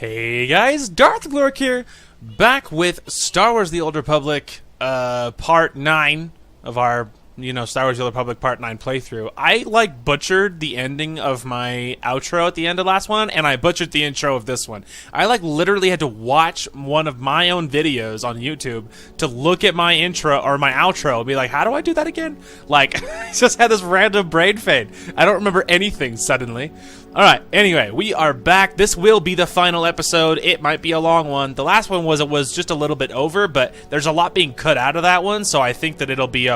Hey guys, Darth Glork here, back with Star Wars The Old Republic, Part 9 of our, Star Wars The Old Republic Part 9 playthrough. I, butchered the ending of my outro at the end of the last one, and I butchered the intro of this one. I, literally had to watch one of my own videos on YouTube to look at my intro, or my outro, and be like, how do I do that again? I just had this random brain fade. I don't remember anything suddenly. Alright, anyway, we are back. This will be the final episode. It might be a long one. The last one was just a little bit over, but there's a lot being cut out of that one, so I think that it'll be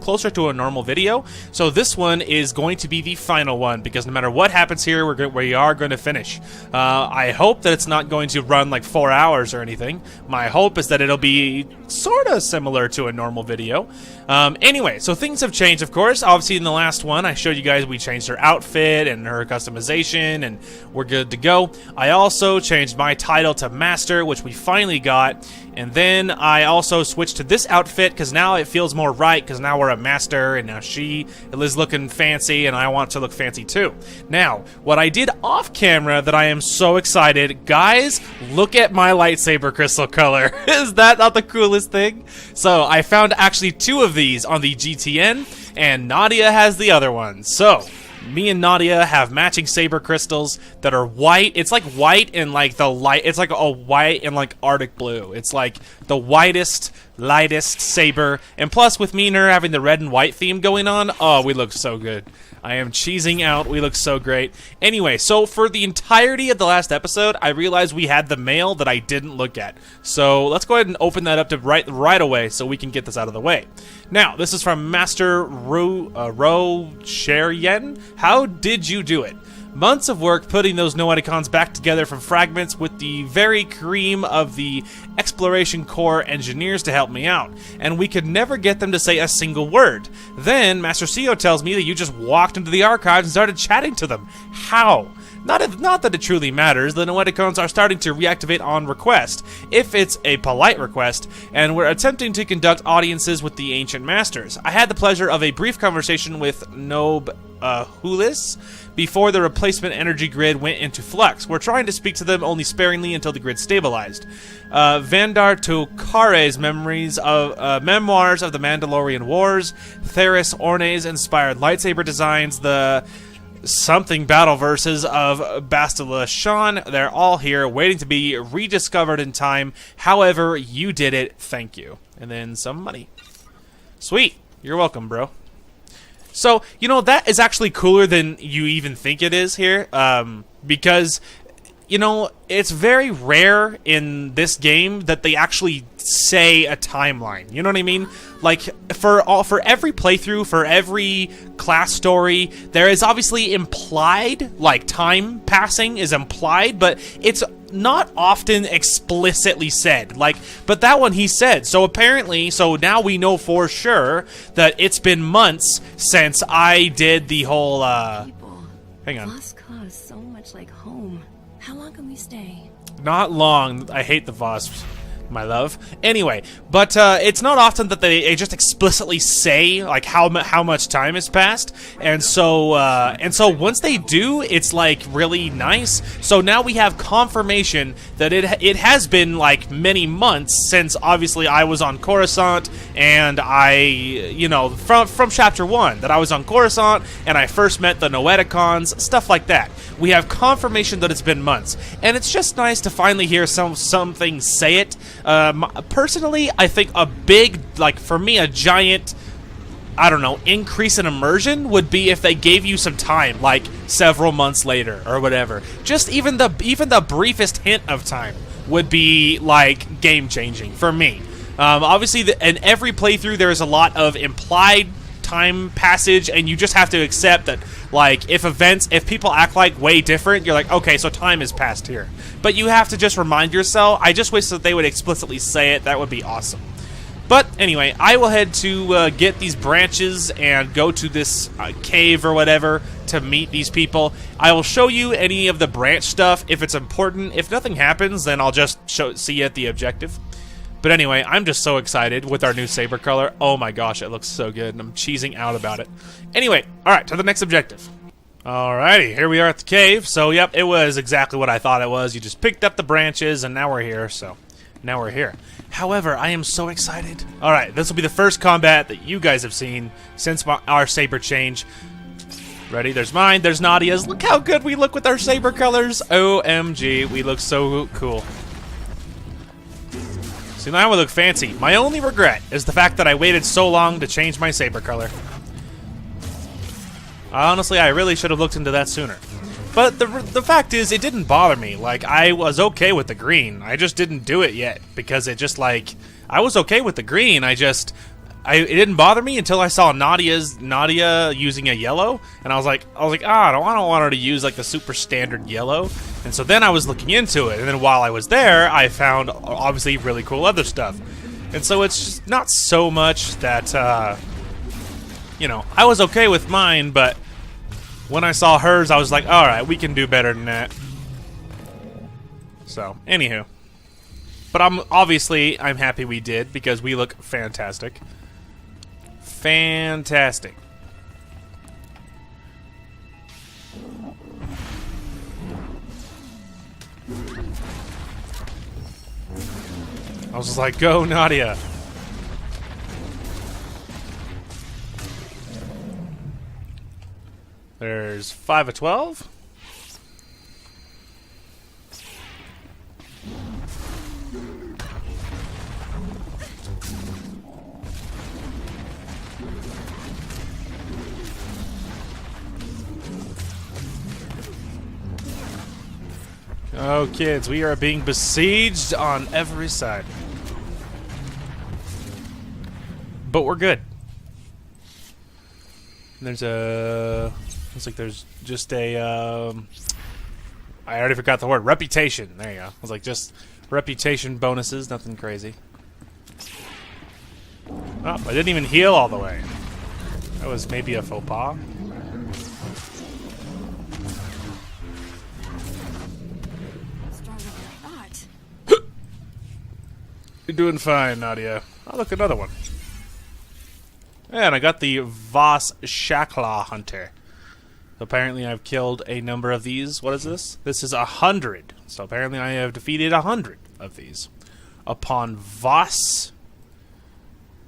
closer to a normal video. So this one is going to be the final one, because no matter what happens here, we are going to finish. I hope that it's not going to run 4 hours or anything. My hope is that it'll be sort of similar to a normal video. Anyway, so things have changed, of course. Obviously, in the last one, I showed you guys we changed her outfit and her customization, and we're good to go. I also changed my title to Master, which we finally got, and then I also switched to this outfit because now it feels more right, because now we're a Master, and now she is looking fancy, and I want to look fancy too. Now, what I did off camera that I am so excited, guys, look at my lightsaber crystal color. Is that not the coolest thing? So I found actually 2 of these on the GTN, and Nadia has the other one. So me and Nadia have matching saber crystals that are white. It's like white and the light. It's like a white and Arctic blue. It's like the whitest, lightest saber. And plus, with me and her having the red and white theme going on, oh, we look so good. I am cheesing out. We look so great. Anyway, so for the entirety of the last episode, I realized we had the mail that I didn't look at. So let's go ahead and open that up to right away so we can get this out of the way. Now, this is from Master Ro Sheryen. How did you do it? Months of work putting those Noeticons back together from fragments with the very cream of the Exploration Corps engineers to help me out, and we could never get them to say a single word. Then Master CEO tells me that you just walked into the archives and started chatting to them. How? Not that it truly matters. The Noeticons are starting to reactivate on request, if it's a polite request, and we're attempting to conduct audiences with the Ancient Masters. I had the pleasure of a brief conversation with Nob Hulis before the replacement energy grid went into flux. We're trying to speak to them only sparingly until the grid stabilized. Vandar Tokare's memoirs of the Mandalorian Wars, Theris Orne's inspired lightsaber designs, the something battle verses of Bastila Shan. They're all here waiting to be rediscovered in time. However, you did it. Thank you. And then some money. Sweet. You're welcome, bro. So, that is actually cooler than you even think it is here. Because, it's very rare in this game that they actually say a timeline. You know what I mean? For every playthrough, for every class story, there is obviously implied, time passing is implied, but it's not often explicitly said. But that one he said. So apparently, now we know for sure that it's been months since I did the whole, hang on. Voss caused so much like home. How long can we stay? Not long. I hate the Voss, my love. Anyway, but it's not often that they just explicitly say how much time has passed, and so once they do, it's really nice. So now we have confirmation that it has been many months since obviously I was on Coruscant, and I from chapter 1 that I was on Coruscant and I first met the Noeticons, stuff like that. We have confirmation that it's been months, and it's just nice to finally hear something say it. Personally, I think a big, for me, a giant, I don't know, increase in immersion would be if they gave you some time, several months later or whatever. Just even the briefest hint of time would be game-changing for me. Obviously, in every playthrough, there's a lot of implied time passage, and you just have to accept that if people act way different, you're okay, so time has passed here. But you have to just remind yourself. I just wish that they would explicitly say it. That would be awesome. But anyway, I will head to get these branches and go to this cave or whatever to meet these people. I will show you any of the branch stuff if it's important. If nothing happens, then I'll just see you at the objective. But anyway, I'm just so excited with our new saber color. Oh my gosh, it looks so good, and I'm cheesing out about it. Anyway, alright, to the next objective. Alrighty, here we are at the cave. So, yep, it was exactly what I thought it was. You just picked up the branches, and now we're here, so now we're here. However, I am so excited. Alright, this will be the first combat that you guys have seen since our saber change. Ready? There's mine, there's Nadia's. Look how good we look with our saber colors. OMG, we look so cool. See, now we look fancy. My only regret is the fact that I waited so long to change my saber color. Honestly, I really should have looked into that sooner. But the fact is, it didn't bother me. Like, I was okay with the green. I just didn't do it yet because it just, like, I was okay with the green. It didn't bother me until I saw Nadia using a yellow, and I was like, I don't want her to use like the super standard yellow. And so then I was looking into it, and then while I was there, I found obviously really cool other stuff. And so it's just not so much that you know, I was okay with mine, but when I saw hers, I was like, all right, we can do better than that. So, anywho. But I'm happy we did because we look fantastic. Fantastic. I was just like, go, Nadia. There's 5 of 12. Oh, kids, we are being besieged on every side. But we're good. There's a... Looks like there's just a... I already forgot the word. Reputation. There you go. I was like, just reputation bonuses. Nothing crazy. Oh, I didn't even heal all the way. That was maybe a faux pas. You're doing fine, Nadia. Oh, look, another one. And I got the Voss Shakla Hunter. Apparently I've killed a number of these. What is this? This is 100. So apparently I have defeated 100 of these. Upon Voss.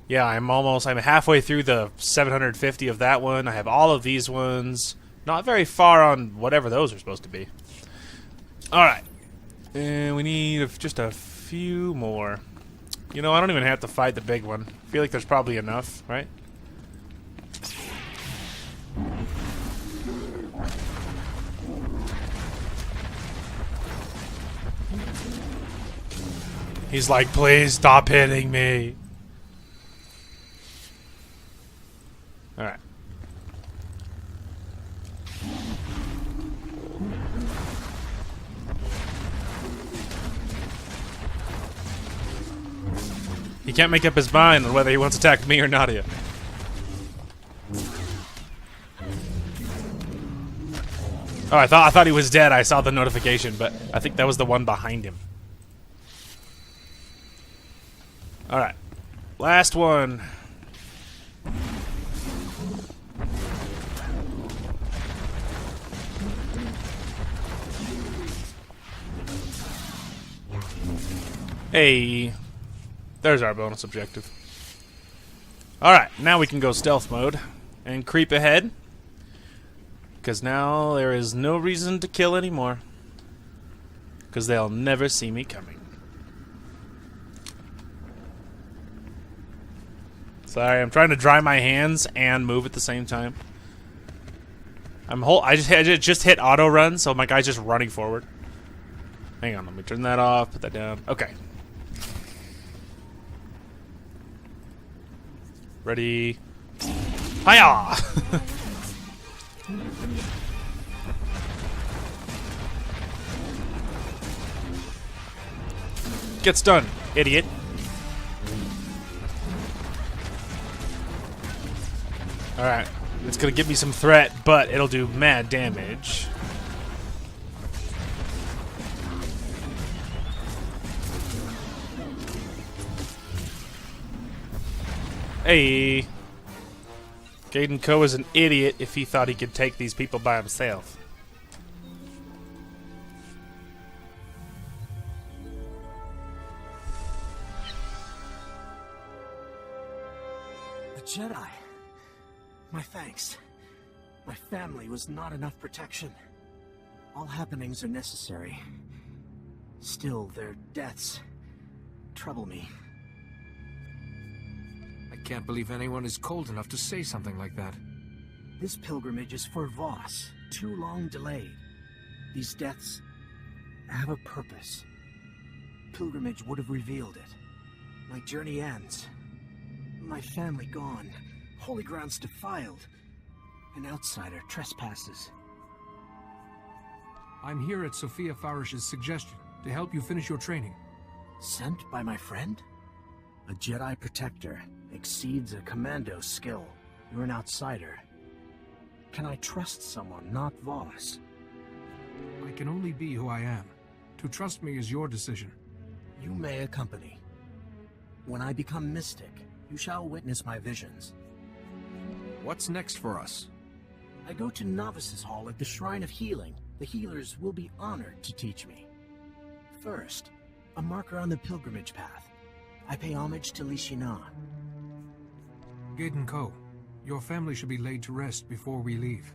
Yeah, I'm halfway through the 750 of that one. I have all of these ones. Not very far on whatever those are supposed to be. Alright. And we need just a few more. You know, I don't even have to fight the big one. I feel like there's probably enough, right? He's like, please stop hitting me. Alright. He can't make up his mind on whether he wants to attack me or Nadia. Oh, I thought he was dead. I saw the notification, but I think that was the one behind him. Alright. Last one. Hey. There's our bonus objective. Alright, now we can go stealth mode and creep ahead. Because now there is no reason to kill anymore. Because they'll never see me coming. Sorry, I'm trying to dry my hands and move at the same time. I just hit auto run, so my guy's just running forward. Hang on, let me turn that off, put that down. Okay. Ready? Hiya! Get stunned, idiot. Alright. It's gonna give me some threat, but it'll do mad damage. Hey. Gaiden Ko is an idiot if he thought he could take these people by himself. A Jedi. My thanks. My family was not enough protection. All happenings are necessary. Still, their deaths trouble me. I can't believe anyone is cold enough to say something like that. This pilgrimage is for Voss, too long delayed. These deaths have a purpose. Pilgrimage would have revealed it. My journey ends. My family gone. Holy grounds defiled. An outsider trespasses. I'm here at Sophia Farish's suggestion to help you finish your training. Sent by my friend? A Jedi protector exceeds a commando's skill. You're an outsider. Can I trust someone, not Voss? I can only be who I am. To trust me is your decision. You may accompany. When I become mystic, you shall witness my visions. What's next for us? I go to Novices Hall at the Shrine of Healing. The healers will be honored to teach me. First, a marker on the pilgrimage path. I pay homage to Li Shina. Gaiden Ko, your family should be laid to rest before we leave.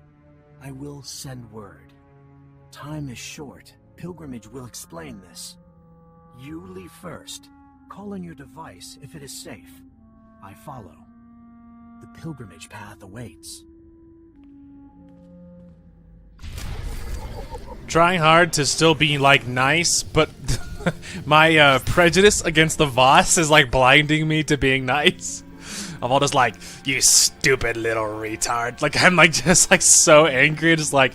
I will send word. Time is short. Pilgrimage will explain this. You leave first. Call on your device if it is safe. I follow. The pilgrimage path awaits. Trying hard to still be, like, nice, but my prejudice against the Voss is, like, blinding me to being nice. I'm all just like, you stupid little retard. Like, I'm, like, just, like, so angry. Just, like,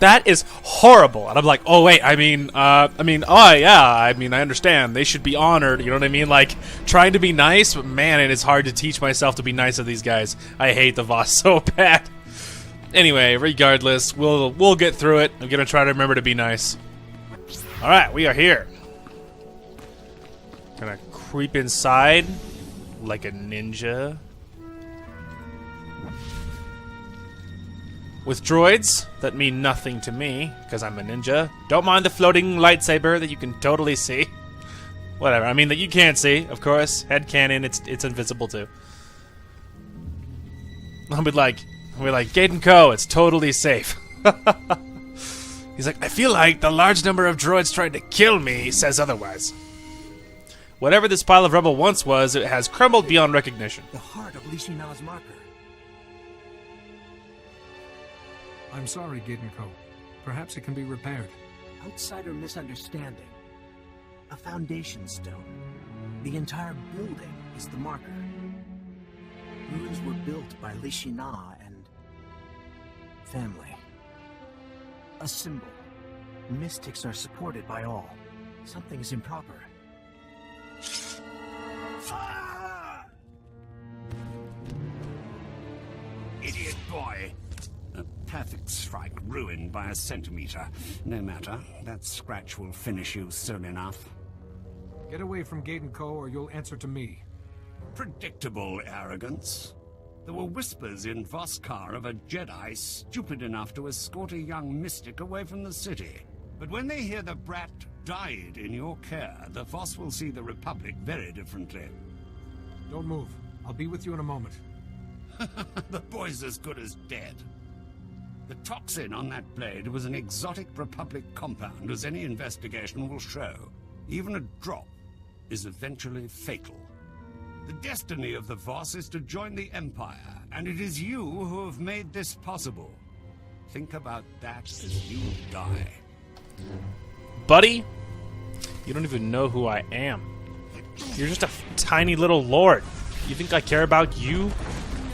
that is horrible. And I'm like, oh, wait, oh, yeah, I understand. They should be honored, you know what I mean? Like, trying to be nice, but, man, it is hard to teach myself to be nice to these guys. I hate the Voss so bad. Anyway, regardless, we'll get through it. I'm gonna try to remember to be nice. Alright, we are here. Gonna creep inside like a ninja. With droids that mean nothing to me, because I'm a ninja. Don't mind the floating lightsaber that you can totally see. Whatever, I mean that you can't see, of course. Headcanon, it's invisible too. I'll be like, Gaiden Ko, it's totally safe. He's like, I feel like the large number of droids trying to kill me says otherwise. Whatever this pile of rubble once was, it has crumbled beyond recognition. The heart of Li Shina's marker. I'm sorry, Gaiden Ko. Perhaps it can be repaired. Outsider misunderstanding. A foundation stone. The entire building is the marker. Ruins were built by Li Shina and family. A symbol. Mystics are supported by all. Something is improper. Idiot boy. A perfect strike ruined by a centimeter. No matter. That scratch will finish you soon enough. Get away from Gaiden Ko or you'll answer to me. Predictable arrogance. There were whispers in Voskar of a Jedi stupid enough to escort a young mystic away from the city. But when they hear the brat died in your care, the Voss will see the Republic very differently. Don't move. I'll be with you in a moment. The boy's as good as dead. The toxin on that blade was an exotic Republic compound, as any investigation will show. Even a drop is eventually fatal. The destiny of the Voss is to join the Empire, and it is you who have made this possible. Think about that as you die. Buddy, you don't even know who I am. You're just a tiny little lord. You think I care about you?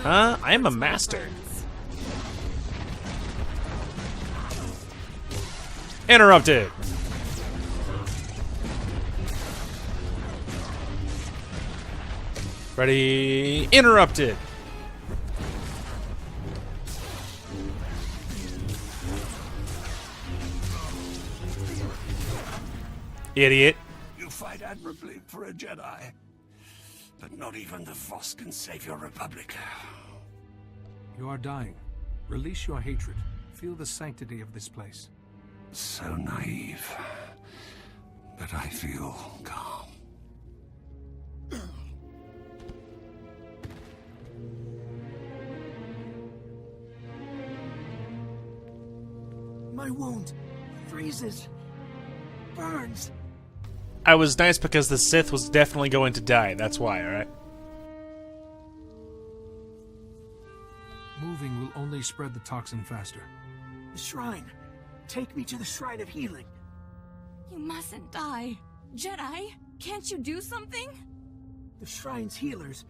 Huh? I am a master. Interrupted. Ready? Interrupted. Idiot. You fight admirably for a Jedi, but not even the Voss can save your Republic. You are dying. Release your hatred. Feel the sanctity of this place. So naive. But I feel calm. My wound freezes, burns. I was nice because the Sith was definitely going to die. That's why, alright? Moving will only spread the toxin faster. The shrine. Take me to the Shrine of Healing. You mustn't die. Jedi, can't you do something? The shrine's healers.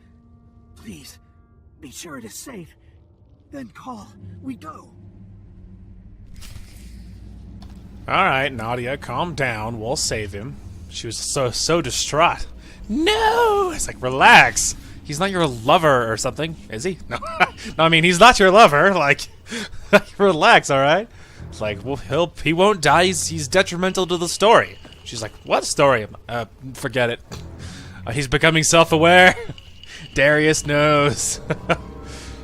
Please, be sure it is safe. Then call. We go. Alright, Nadia, calm down. We'll save him. She was so distraught. No! It's like, relax. He's not your lover or something, is he? No, no, I mean, he's not your lover. Like relax, alright? It's like, well, he won't die. He's detrimental to the story. She's like, what story? Forget it. He's becoming self-aware. Darius knows.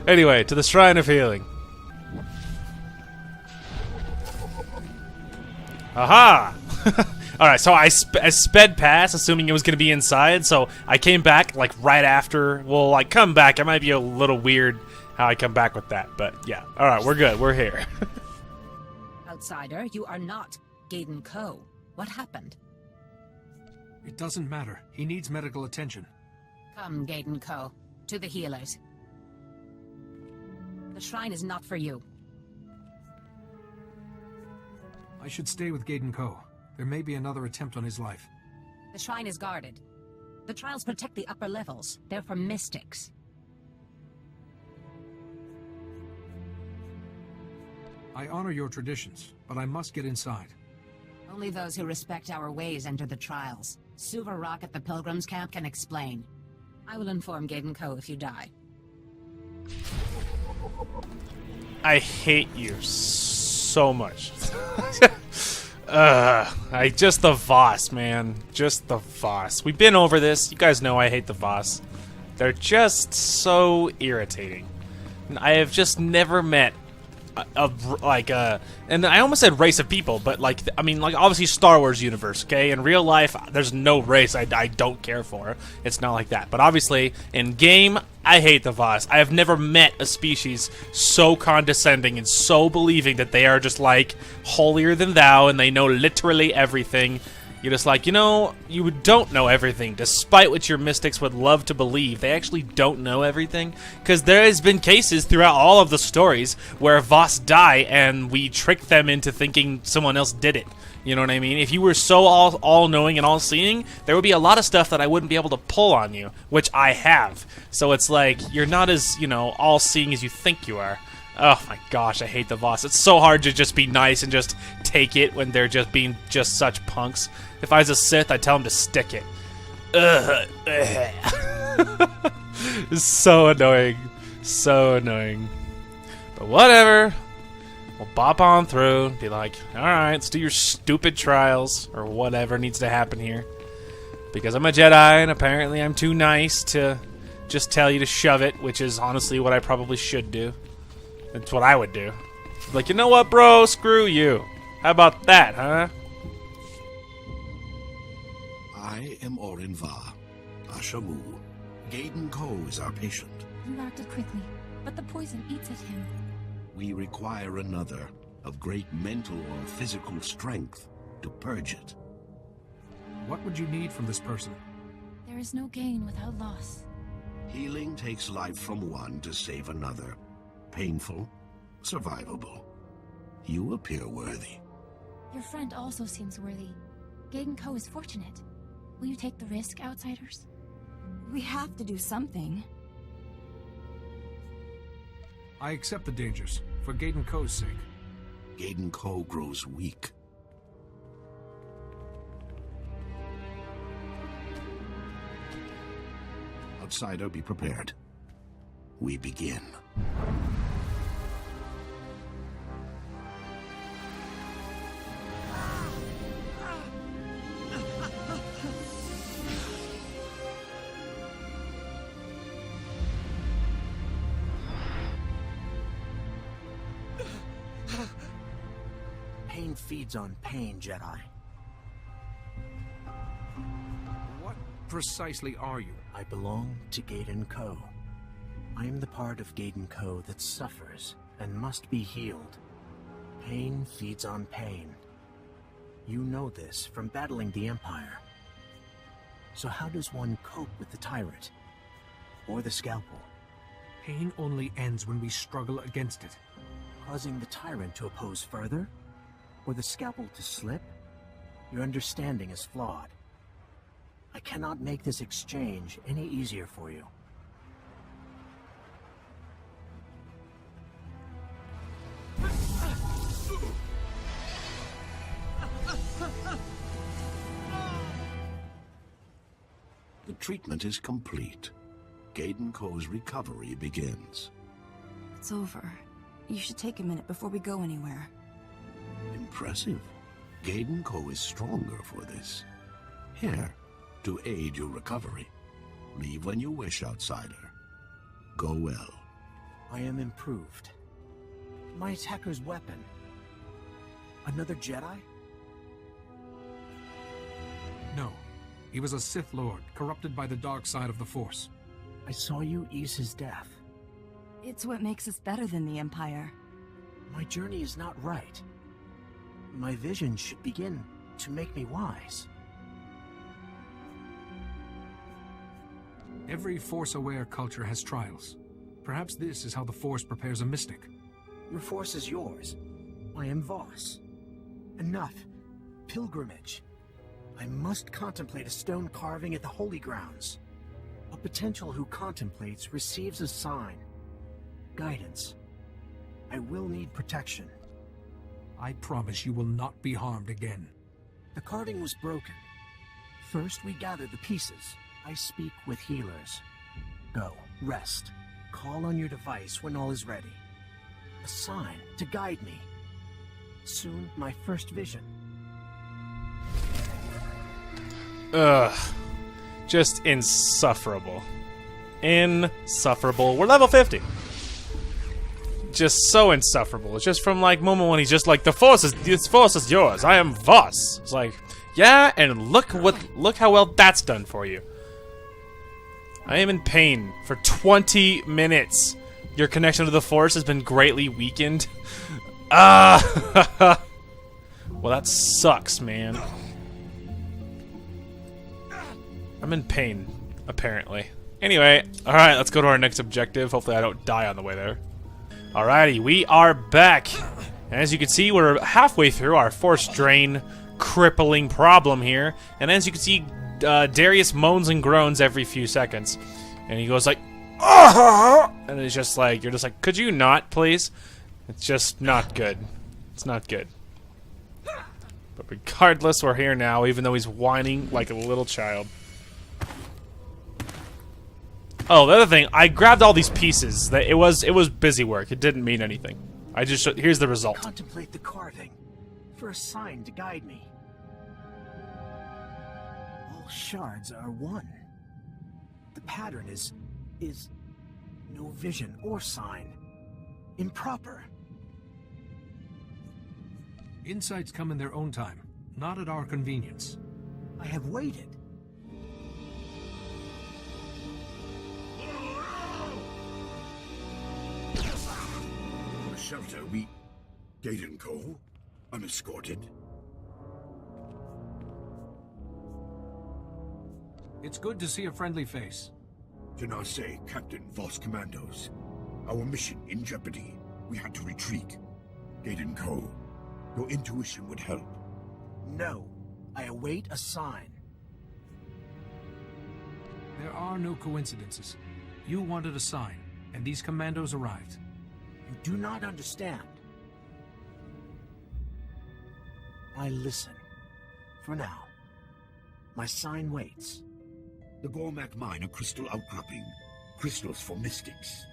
Anyway, to the Shrine of Healing. Aha! Alright, so I sped past, assuming it was going to be inside, so I came back, like, right after. Well, like, come back. It might be a little weird how I come back with that, but yeah. Alright, we're good. We're here. Outsider, you are not Gaiden Ko. What happened? It doesn't matter. He needs medical attention. Come, Gaiden Ko. To the healers. The shrine is not for you. I should stay with Gaiden Ko. There may be another attempt on his life. The shrine is guarded. The trials protect the upper levels. They're for mystics. I honor your traditions, but I must get inside. Only those who respect our ways enter the trials. Suva Rock at the Pilgrims camp can explain. I will inform Gaiden Ko if you die. I hate you so much. Just the Voss, man. Just the Voss. We've been over this. You guys know I hate the Voss. They're just so irritating. I have just never met and I almost said race of people, but like, I mean, like, obviously Star Wars universe, okay? In real life, there's no race I don't care for. It's not like that. But obviously, in game, I hate the Voss. I have never met a species so condescending and so believing that they are just, like, holier than thou and they know literally everything. You're just like, you know, you don't know everything, despite what your mystics would love to believe. They actually don't know everything, because there has been cases throughout all of the stories where Voss die and we tricked them into thinking someone else did it. You know what I mean? If you were so all-knowing and all-seeing, there would be a lot of stuff that I wouldn't be able to pull on you, which I have. So it's like, you're not as, you know, all-seeing as you think you are. Oh my gosh, I hate the Voss. It's so hard to just be nice and just take it when they're just being just such punks. If I was a Sith, I'd tell them to stick it. It's so annoying. So annoying. But whatever. We'll bop on through. Be like, alright, let's do your stupid trials. Or whatever needs to happen here. Because I'm a Jedi and apparently I'm too nice to just tell you to shove it. Which is honestly what I probably should do. That's what I would do. Like, you know what, bro? Screw you. How about that, huh? I am Orin Va, Ashamu. Gaiden Ko is our patient. You acted quickly, but the poison eats at him. We require another of great mental or physical strength to purge it. What would you need from this person? There is no gain without loss. Healing takes life from one to save another. Painful, survivable. You appear worthy. Your friend also seems worthy. Gaiden Ko is fortunate. Will you take the risk, outsiders? We have to do something. I accept the dangers, for Gaiden Ko's sake. Gaiden Ko grows weak. Outsider, be prepared. We begin. feeds on pain, Jedi. What precisely are you? I belong to Gaiden Co. I am the part of Gaiden Co. that suffers and must be healed. Pain feeds on pain. You know this from battling the Empire. So how does one cope with the tyrant? Or the scalpel? Pain only ends when we struggle against it. Causing the tyrant to oppose further? Or the scalpel to slip? Your understanding is flawed. I cannot make this exchange any easier for you. The treatment is complete. Gaiden Co.'s recovery begins. It's over. You should take a minute before we go anywhere. Impressive. Gaiden Co. is stronger for this. Here, to aid your recovery. Leave when you wish, outsider. Go well. I am improved. My attacker's weapon. Another Jedi? No. He was a Sith Lord, corrupted by the dark side of the Force. I saw you ease his death. It's what makes us better than the Empire. My journey is not right. My vision should begin to make me wise. Every Force-aware culture has trials. Perhaps this is how the Force prepares a mystic. Your force is yours. I am Voss. Enough. Pilgrimage. I must contemplate a stone carving at the Holy Grounds. A potential who contemplates receives a sign. Guidance. I will need protection. I promise you will not be harmed again. The carving was broken. First we gather the pieces. I speak with healers. Go, rest. Call on your device when all is ready. A sign to guide me. Soon my first vision. Ugh. Just insufferable. Insufferable. We're level 50. Just so insufferable. It's just from like moment when he's just like, this force is yours. I am Voss. It's like, yeah, and look how well that's done for you. I am in pain for 20 minutes. Your connection to the Force has been greatly weakened. Ah! Well, that sucks, man. I'm in pain, apparently. Anyway, alright, let's go to our next objective. Hopefully I don't die on the way there. Alrighty, we are back. And as you can see, we're halfway through our Force drain crippling problem here. And as you can see, Darius moans and groans every few seconds. And he goes like, "Ah!" And it's just like, you're just like, could you not, please? It's just not good. It's not good. But regardless, we're here now, even though he's whining like a little child. Oh, the other thing, I grabbed all these pieces. It was busy work. It didn't mean anything. I just here's the result. Contemplate the carving for a sign to guide me. All shards are one. The pattern is no vision or sign. Improper. Insights come in their own time, not at our convenience. I have waited. On a shelter, we... Gaiden Co. Unescorted. It's good to see a friendly face. Janase, Captain Voss Commandos. Our mission in jeopardy. We had to retreat. Gaiden Co. Your intuition would help. No. I await a sign. There are no coincidences. You wanted a sign, and these commandos arrived. You do not understand. I listen. For now. My sign waits. The Gormak mine a crystal outcropping. Crystals for mystics.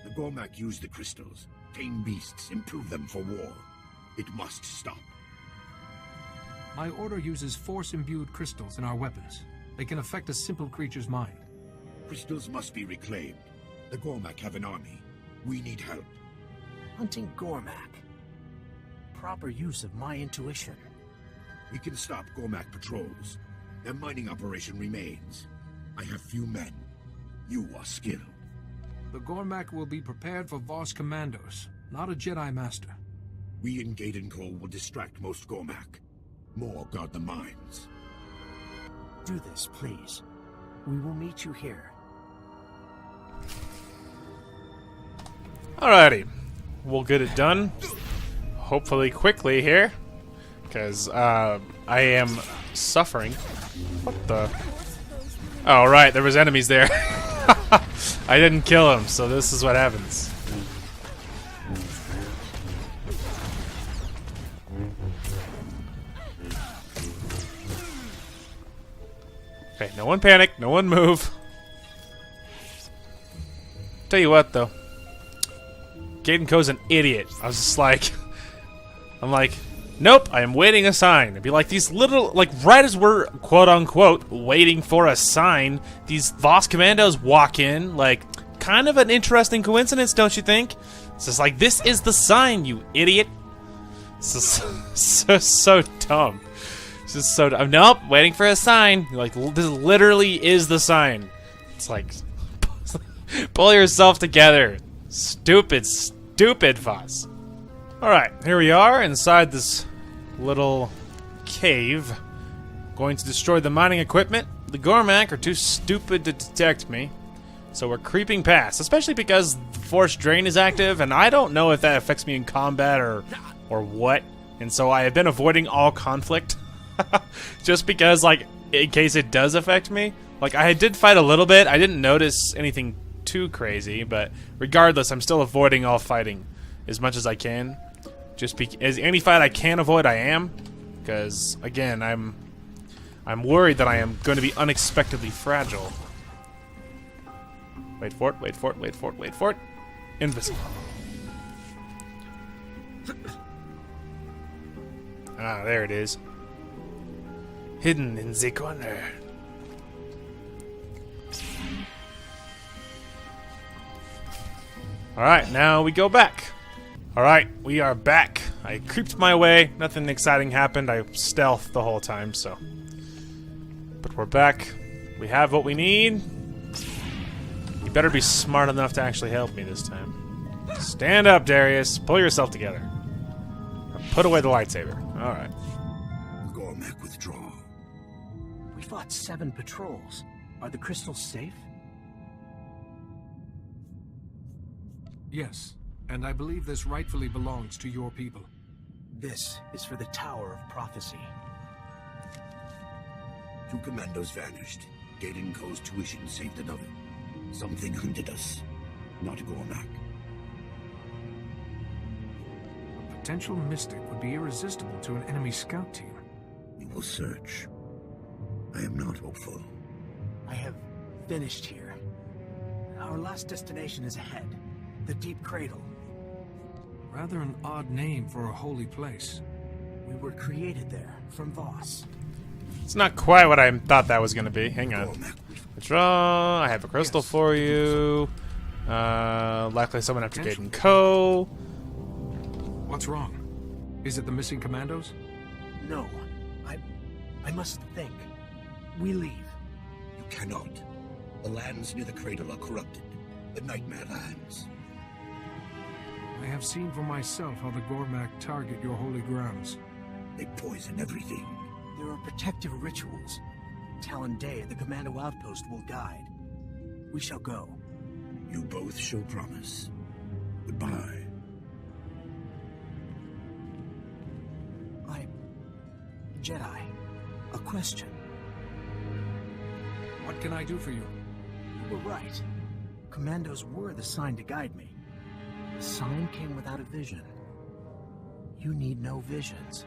The Gormak use the crystals, tame beasts, improve them for war. It must stop. My order uses Force-imbued crystals in our weapons. They can affect a simple creature's mind. Crystals must be reclaimed. The Gormak have an army. We need help. Hunting Gormak. proper use of my intuition. We can stop Gormak patrols. Their mining operation remains. I have few men. You are skilled. The Gormak will be prepared for Voss commandos, not a Jedi Master. We in Gadenco will distract most Gormak. More guard the mines. Do this, please. We will meet you here. Alrighty. We'll get it done. Hopefully quickly here. Because I am suffering. What the? Oh, right. There was enemies there. I didn't kill him, so this is what happens. Okay, no one panic. No one move. Tell you what, though. Gadenco's an idiot. I was just like... I'm like... Nope, I am waiting a sign. It'd be like these little, like right as we're quote unquote waiting for a sign, these Voss commandos walk in, like kind of an interesting coincidence, don't you think? It's just like, this is the sign, you idiot. This is so dumb. It's just so dumb. Nope, waiting for a sign. Like, this literally is the sign. It's like, pull yourself together. Stupid, stupid Voss. Alright, here we are inside this little cave. Going to destroy the mining equipment. The Gormak are too stupid to detect me. So we're creeping past, especially because the force drain is active, and I don't know if that affects me in combat or what. And so I have been avoiding all conflict. Just because, like, in case it does affect me. Like, I did fight a little bit. I didn't notice anything too crazy, but regardless, I'm still avoiding all fighting as much as I can. Just as any fight I can avoid, I am, because again, I'm worried that I am going to be unexpectedly fragile. Wait for it! Wait for it! Wait for it! Wait for it! Invisible. Ah, there it is. Hidden in the corner. All right, now we go back. Alright, we are back. I creeped my way. Nothing exciting happened. I stealthed the whole time, so. But we're back. We have what we need. You better be smart enough to actually help me this time. Stand up, Darius. Pull yourself together. Put away the lightsaber. Alright. Gormak withdraw. We fought 7 patrols. Are the crystals safe? Yes, and I believe this rightfully belongs to your people. This is for the Tower of Prophecy. 2 commandos vanished. Gadenco's tuition saved another. Something hunted us. Not Gormak. A potential mystic would be irresistible to an enemy scout team. We will search. I am not hopeful. I have finished here. Our last destination is ahead. The Deep Cradle. Rather an odd name for a holy place. We were created there, from Voss. It's not quite what I thought that was going to be. Hang on. Withdraw. I have a crystal for you. Likely someone after Gadenco. What's wrong? Is it the missing commandos? No. I must think. We leave. You cannot. The lands near the cradle are corrupted. The Nightmare Lands. I have seen for myself how the Gormak target your holy grounds. They poison everything. There are protective rituals. Talon Day, the commando outpost, will guide. We shall go. You both show promise. Goodbye. Jedi, a question. What can I do for you? You were right. Commandos were the sign to guide me. The sign came without a vision. You need no visions.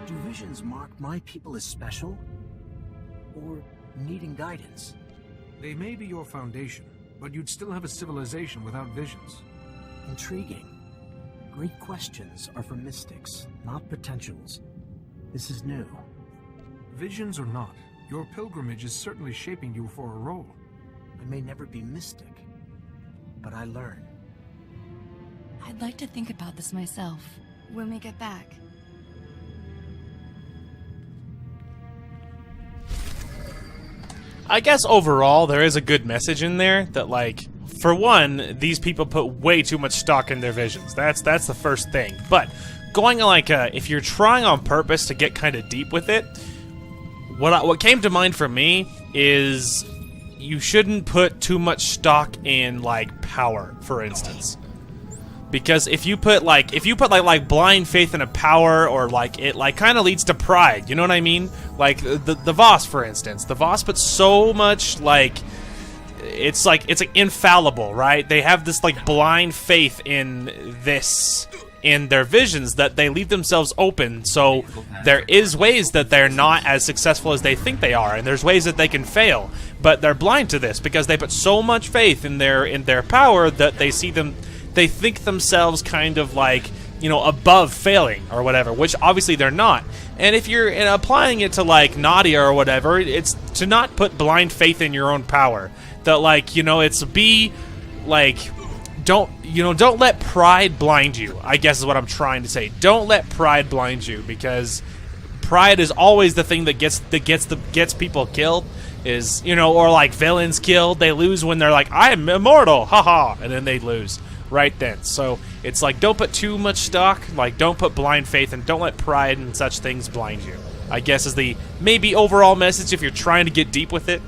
Do visions mark my people as special? Or needing guidance? They may be your foundation, but you'd still have a civilization without visions. Intriguing. Great questions are for mystics, not potentials. This is new. Visions or not, your pilgrimage is certainly shaping you for a role. I may never be mystic, but I learn. I'd like to think about this myself. when we get back. I guess overall there is a good message in there that, like, for one, these people put way too much stock in their visions. That's the first thing. But going like if you're trying on purpose to get kind of deep with it, what came to mind for me is you shouldn't put too much stock in like power, for instance. Because if you put like blind faith in a power, or like it like kind of leads to pride, you know what I mean? Like the Voss, for instance. The Voss put so much like it's infallible, right? They have this like blind faith in their visions that they leave themselves open. So there is ways that they're not as successful as they think they are, and there's ways that they can fail, but they're blind to this because they put so much faith in their power that they think themselves kind of like, you know, above failing or whatever, which obviously they're not. And if you're applying it to like Nadia or whatever, it's to not put blind faith in your own power. That like, you know, it's be like, don't let pride blind you, I guess is what I'm trying to say. Don't let pride blind you, because pride is always the thing that gets people killed, is, you know, or like villains killed. They lose when they're like, I'm immortal, haha, and then they lose right then. So it's like, don't put too much stock, like don't put blind faith, and don't let pride and such things blind you, I guess is the maybe overall message if you're trying to get deep with it,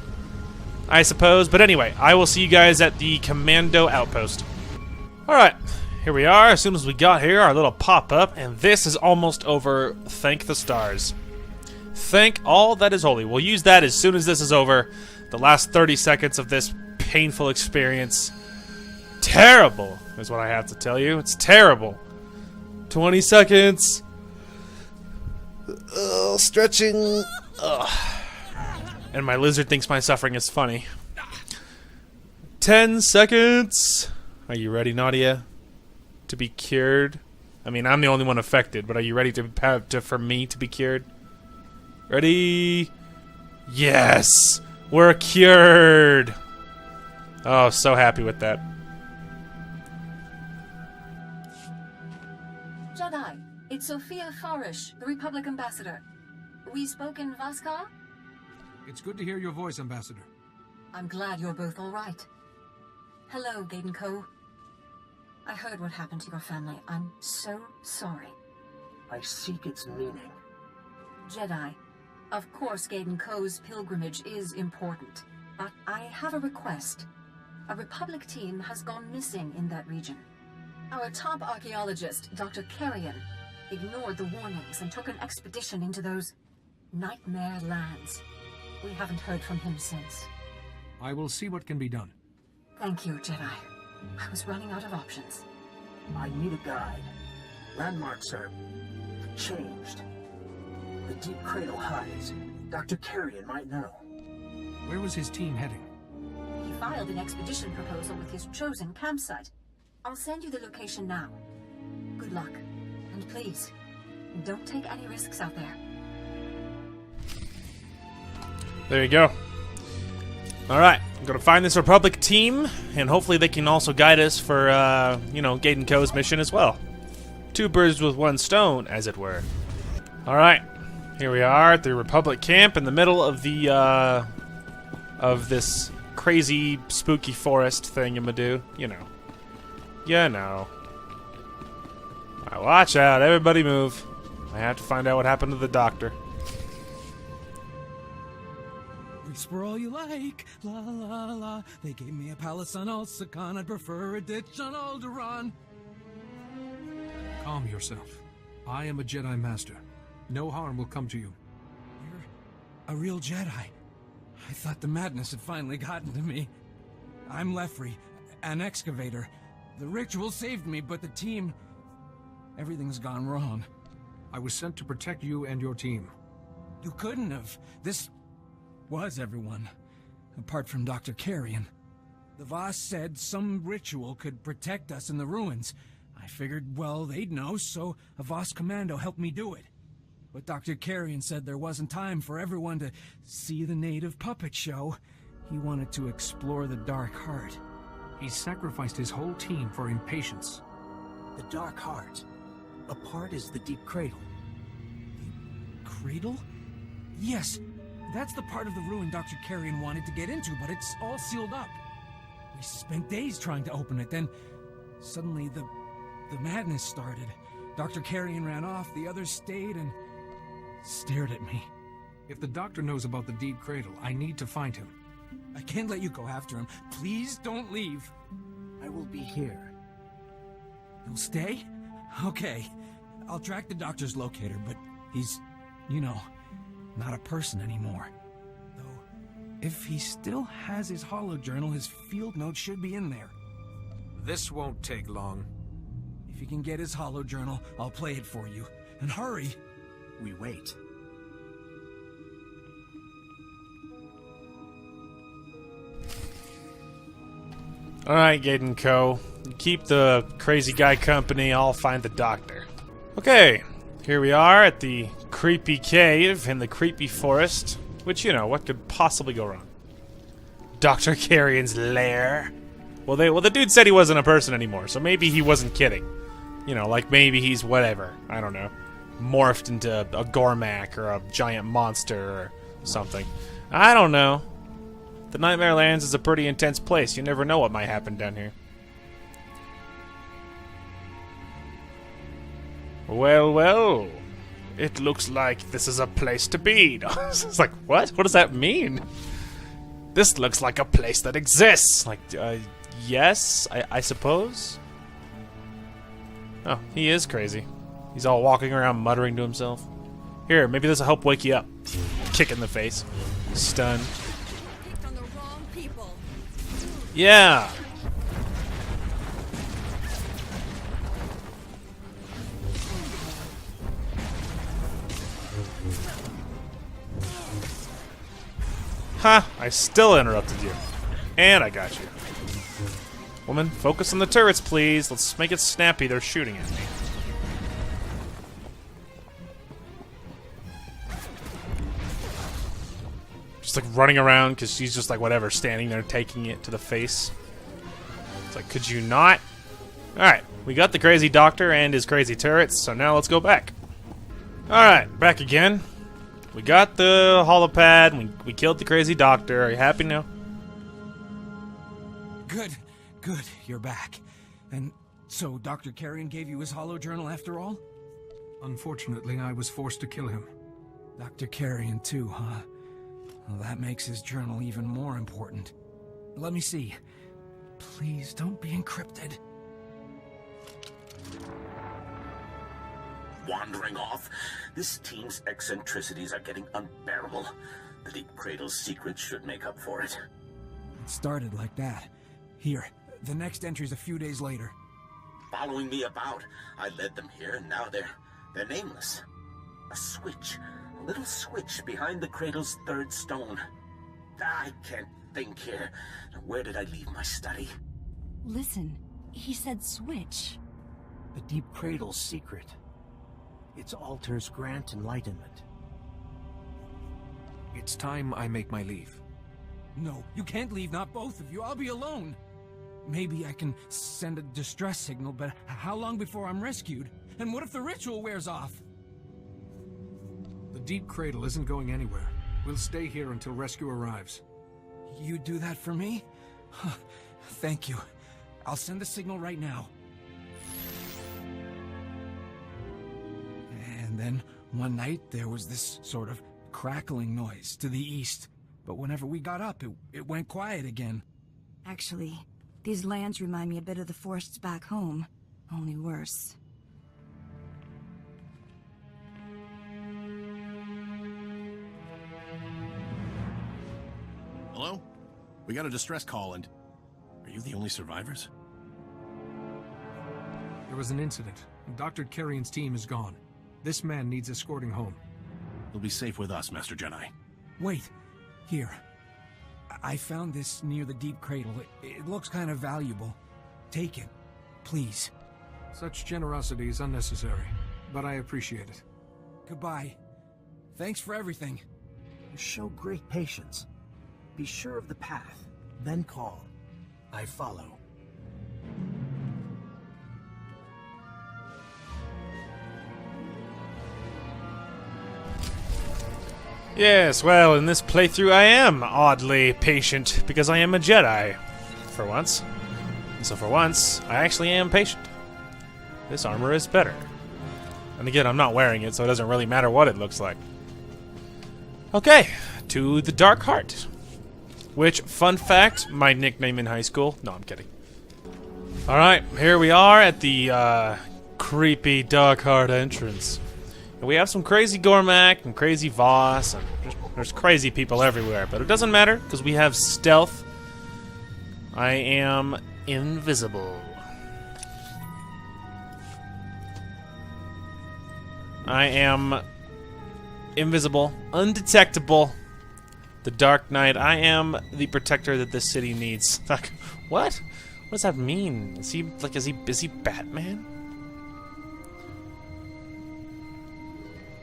I suppose. But anyway, I will see you guys at the commando outpost. Alright, here we are. As soon as we got here, our little pop-up, and this is almost over. Thank the stars. Thank all that is holy. We'll use that as soon as this is over. The last 30 seconds of this painful experience. Terrible, is what I have to tell you. It's terrible. 20 seconds. Stretching. And my lizard thinks my suffering is funny. 10 seconds. Are you ready, Nadia, to be cured? I mean, I'm the only one affected, but are you ready for me to be cured? Ready? Yes! We're cured! Oh, so happy with that. Jedi, it's Sophia Farish, the Republic Ambassador. We spoke in Vaskar? It's good to hear your voice, Ambassador. I'm glad you're both all right. Hello, Gaiden Co. I heard what happened to your family. I'm so sorry. I seek its meaning. Jedi, of course Gaiden Co.'s pilgrimage is important, but I have a request. A Republic team has gone missing in that region. Our top archaeologist, Dr. Carrion, ignored the warnings and took an expedition into those nightmare lands. We haven't heard from him since. I will see what can be done. Thank you, Jedi. I was running out of options. I need a guide. Landmarks are changed. The deep cradle hides. Dr. Carrion might know. Where was his team heading? He filed an expedition proposal with his chosen campsite. I'll send you the location now. Good luck. And please, don't take any risks out there. There you go. Alright, I'm gonna find this Republic team, and hopefully they can also guide us for, you know, Gaiden Co.'s mission as well. Two birds with one stone, as it were. Alright, here we are at the Republic camp in the middle of the, of this crazy, spooky forest thingamadoo. You know. You know. Alright, watch out, everybody move. I have to find out what happened to the doctor. Whisper all you like, la la la. They gave me a palace on Alsakan, I'd prefer a ditch on Alderaan. Calm yourself. I am a Jedi Master. No harm will come to you. You're a real Jedi. I thought the madness had finally gotten to me. I'm Lefri, an excavator. The ritual saved me, but the team... everything's gone wrong. I was sent to protect you and your team. You couldn't have. This was everyone, apart from Dr. Carrion. The Voss said some ritual could protect us in the ruins. I figured, well, they'd know, so a Voss commando helped me do it. But Dr. Carrion said there wasn't time for everyone to see the native puppet show. He wanted to explore the Dark Heart. He sacrificed his whole team for impatience. The Dark Heart. A part is the deep cradle. Cradle? Yes, that's the part of the ruin Dr. Carrion wanted to get into, but it's all sealed up. We spent days trying to open it, then suddenly the madness started. Dr. Carrion ran off, the others stayed and stared at me. If the doctor knows about the deep cradle, I need to find him. I can't let you go after him. Please don't leave. I will be here. You'll stay? Okay. I'll track the doctor's locator, but he's, you know, not a person anymore. Though, if he still has his holojournal, his field notes should be in there. This won't take long. If you can get his holojournal, I'll play it for you. And hurry! We wait. Alright, Gaiden Co. Keep the crazy guy company, I'll find the doctor. Okay, here we are at the creepy cave in the creepy forest. Which, you know, what could possibly go wrong? Dr. Carrion's lair? Well, the dude said he wasn't a person anymore, so maybe he wasn't kidding. You know, like maybe he's whatever, I don't know. Morphed into a Gormak or a giant monster or something. I don't know. The Nightmare Lands is a pretty intense place. You never know what might happen down here. Well, well. It looks like this is a place to be. It's like, what? What does that mean? This looks like a place that exists. Like, yes, I suppose. Oh, he is crazy. He's all walking around muttering to himself. Here, maybe this will help wake you up. Kick in the face. Stun. Yeah. Ha! I still interrupted you. And I got you. Woman, focus on the turrets, please. Let's make it snappy. They're shooting at me. Just like running around because she's just like whatever, standing there taking it to the face. It's like, could you not? Alright, we got the crazy doctor and his crazy turrets, so now let's go back. Alright, back again. We got the holopad, we killed the crazy doctor. Are you happy now? Good, good, you're back. And so Dr. Carrion gave you his holojournal after all? Unfortunately, I was forced to kill him. Dr. Carrion too, huh? Well, that makes his journal even more important. Let me see. Please don't be encrypted. Wandering off? This team's eccentricities are getting unbearable. The Deep Cradle's secrets should make up for it. It started like that. Here, the next entry's a few days later. Following me about. I led them here, and now they're nameless. A switch. A little switch behind the Cradle's third stone. I can't think here. Where did I leave my study? Listen, he said switch. The Deep Cradle's secret. Its altars grant enlightenment. It's time I make my leave. No, you can't leave, not both of you. I'll be alone. Maybe I can send a distress signal, but how long before I'm rescued? And what if the ritual wears off? The Deep Cradle isn't going anywhere. We'll stay here until rescue arrives. You do that for me? Thank you. I'll send a signal right now. And then, one night, there was this sort of crackling noise to the east. But whenever we got up, it went quiet again. Actually, these lands remind me a bit of the forests back home, only worse. Hello? We got a distress call and... Are you the only survivors? There was an incident, and Dr. Carrion's team is gone. This man needs escorting home. He'll be safe with us, Master Jedi. Wait. Here. I found this near the Deep Cradle. It looks kind of valuable. Take it. Please. Such generosity is unnecessary, but I appreciate it. Goodbye. Thanks for everything. You show great patience. Be sure of the path, then call. I follow. Yes, well, in this playthrough I am oddly patient because I am a Jedi. For once. So for once, I actually am patient. This armor is better. And again, I'm not wearing it, so it doesn't really matter what it looks like. Okay, to the Dark Heart. Which, fun fact, my nickname in high school. No, I'm kidding. Alright, here we are at the creepy Dark Heart entrance. And we have some crazy Gormak and crazy Voss, and there's crazy people everywhere. But it doesn't matter, because we have stealth. I am invisible. I am invisible, undetectable. The Dark Knight. I am the protector that this city needs. What? What does that mean? Is he like? Is he Batman?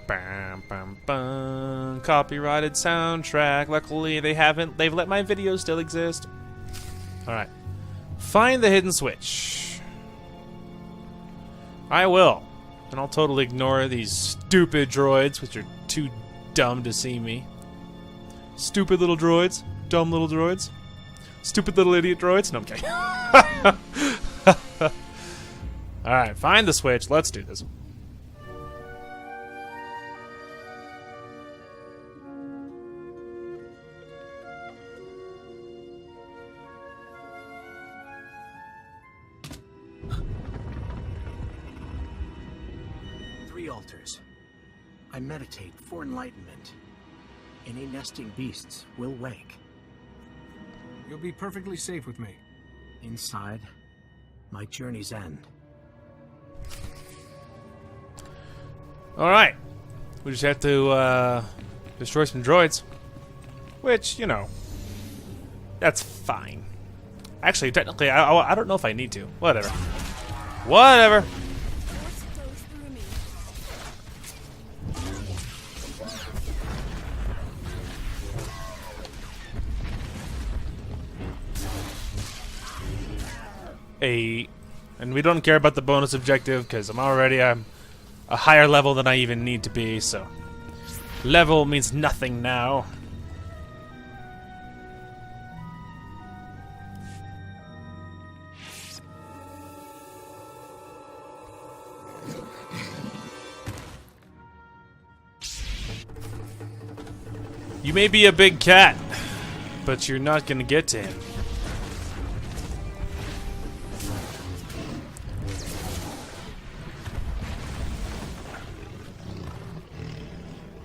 Bam, bam, bam. Copyrighted soundtrack. Luckily, they haven't. They've let my videos still exist. All right. Find the hidden switch. I will. And I'll totally ignore these stupid droids, which are too dumb to see me. Stupid little droids. Dumb little droids. Stupid little idiot droids. No, I'm kidding. Alright, find the switch. Let's do this. Altars. I meditate for enlightenment. Any nesting beasts will wake. You'll be perfectly safe with me. Inside my journey's end. Alright. We just have to destroy some droids. Which, you know, that's fine. Actually, technically, I don't know if I need to. Whatever. Whatever. And we don't care about the bonus objective because I'm a higher level than I even need to be, so level means nothing now. You may be a big cat, but you're not gonna get to him.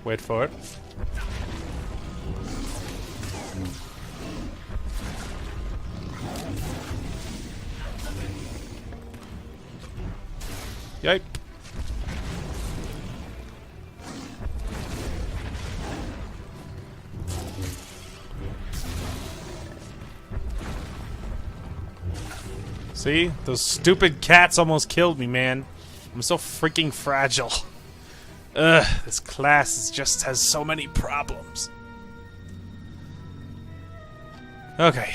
Wait for it. Yipe. See? Those stupid cats almost killed me, man. I'm so freaking fragile. Ugh, this class just has so many problems. Okay.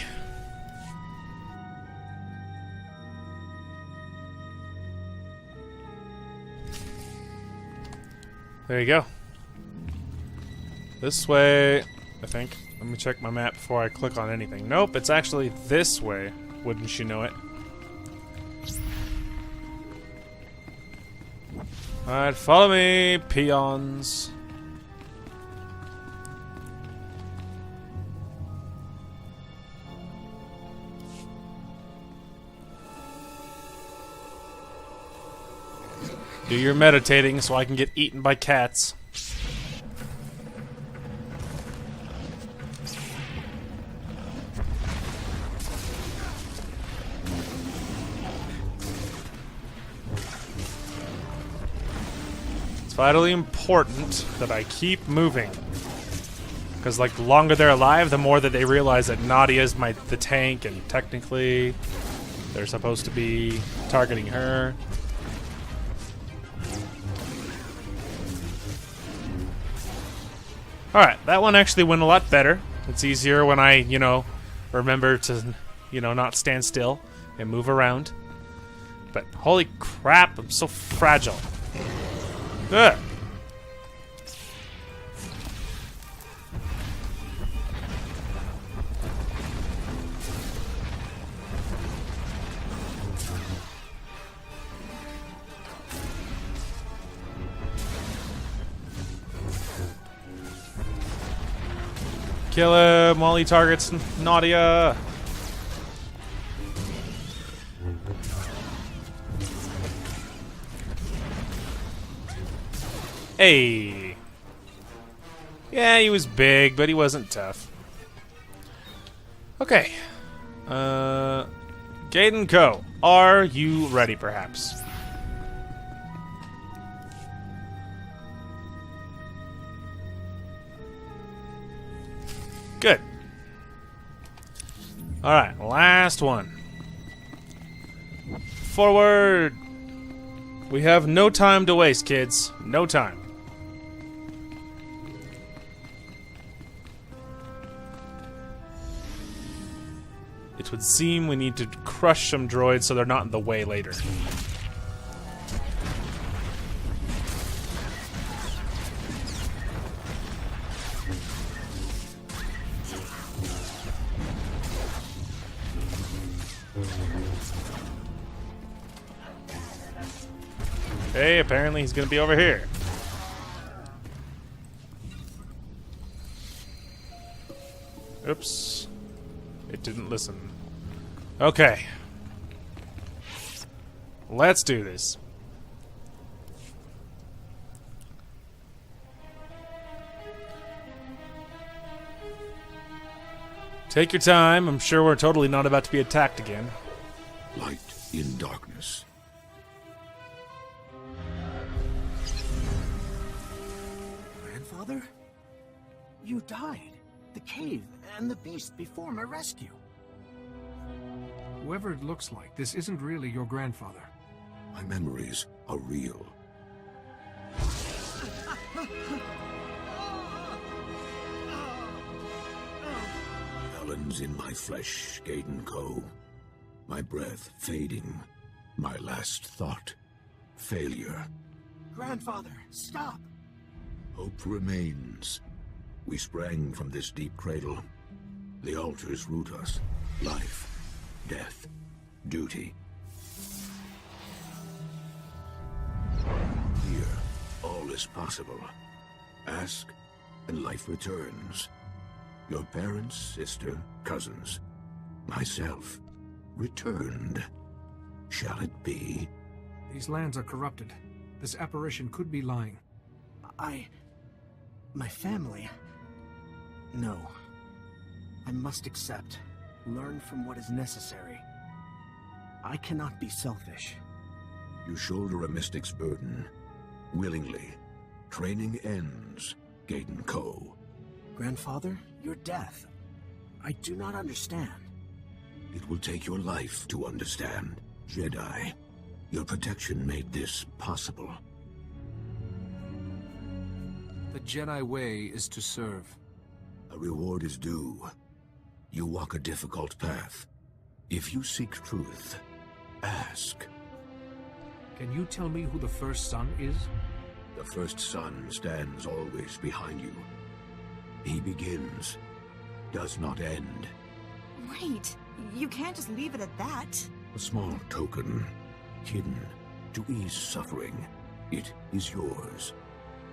There you go. This way, I think. Let me check my map before I click on anything. Nope, it's actually this way. Wouldn't you know it? Alright, follow me, peons. Do your meditating so I can get eaten by cats. It's vitally important that I keep moving. Because, like, the longer they're alive, the more that they realize that Nadia's the tank, and technically they're supposed to be targeting her. Alright, that one actually went a lot better. It's easier when I, remember to, not stand still and move around. But holy crap, I'm so fragile. Ugh. Kill him while he targets Nadia. Hey. Yeah, he was big, but he wasn't tough. Okay. Gaiden Co. Are you ready, perhaps? Good. Alright, last one. Forward! We have no time to waste, kids. No time. It would seem we need to crush some droids so they're not in the way later. Okay, apparently he's gonna be over here. Oops. It didn't listen. Okay. Let's do this. Take your time. I'm sure we're totally not about to be attacked again. Light in darkness. Grandfather? You died. The cave and the beast before my rescue. Whoever it looks like, this isn't really your grandfather. My memories are real. Talons in my flesh, Gaiden Co. My breath fading. My last thought. Failure. Grandfather, stop! Hope remains. We sprang from this deep cradle. The altars root us. Life, death, duty. Here, all is possible. Ask, and life returns. Your parents, sister, cousins, myself, returned. Shall it be? These lands are corrupted. This apparition could be lying. My family... No. I must accept. Learn from what is necessary. I cannot be selfish. You shoulder a mystic's burden. Willingly. Training ends, Gaiden Co. Grandfather, your death. I do not understand. It will take your life to understand. Jedi, your protection made this possible. The Jedi way is to serve. A reward is due. You walk a difficult path. If you seek truth, ask. Can you tell me who the first son is? The first son stands always behind you. He begins, does not end. Wait, you can't just leave it at that. A small token, hidden, to ease suffering. It is yours.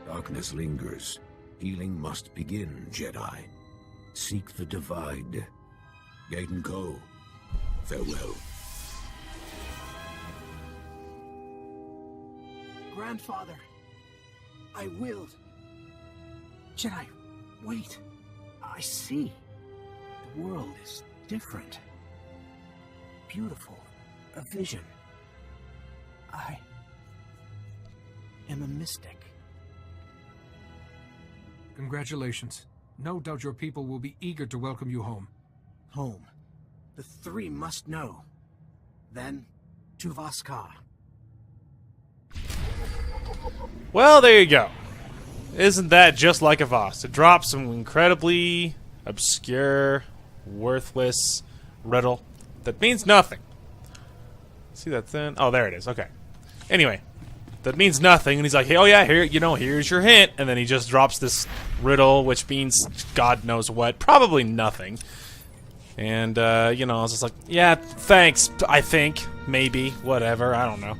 Darkness lingers. Healing must begin, Jedi. Seek the divide. Gaiden Co. Farewell. Grandfather, I willed. Jedi, wait. I see. The world is different. Beautiful. A vision. I am a mystic. Congratulations. No doubt your people will be eager to welcome you home. Home. The three must know. Then, to Voss. Well, there you go. Isn't that just like a Voss? It drops some incredibly obscure, worthless riddle that means nothing. See that then? Oh, there it is. Okay. Anyway, that means nothing, and he's like, hey, oh yeah, here, here's your hint, and then he just drops this riddle, which means God knows what, probably nothing. And, I was just like, yeah, thanks, I think, maybe, whatever, I don't know.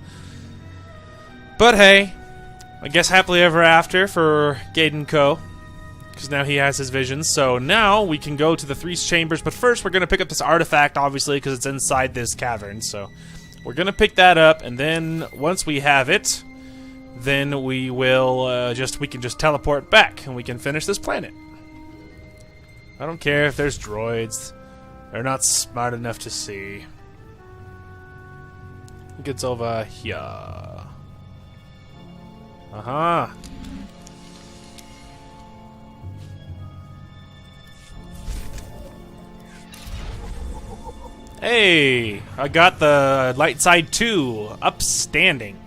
But hey, I guess happily ever after for Gaiden Co. because now he has his visions. So now we can go to the 3 chambers, but first we're going to pick up this artifact, obviously, because it's inside this cavern. So we're going to pick that up, and then once we have it, then we will we can just teleport back, and we can finish this planet. I don't care if there's droids. They're not smart enough to see. It gets over here. Uh-huh. Hey, I got the light side 2. Upstanding.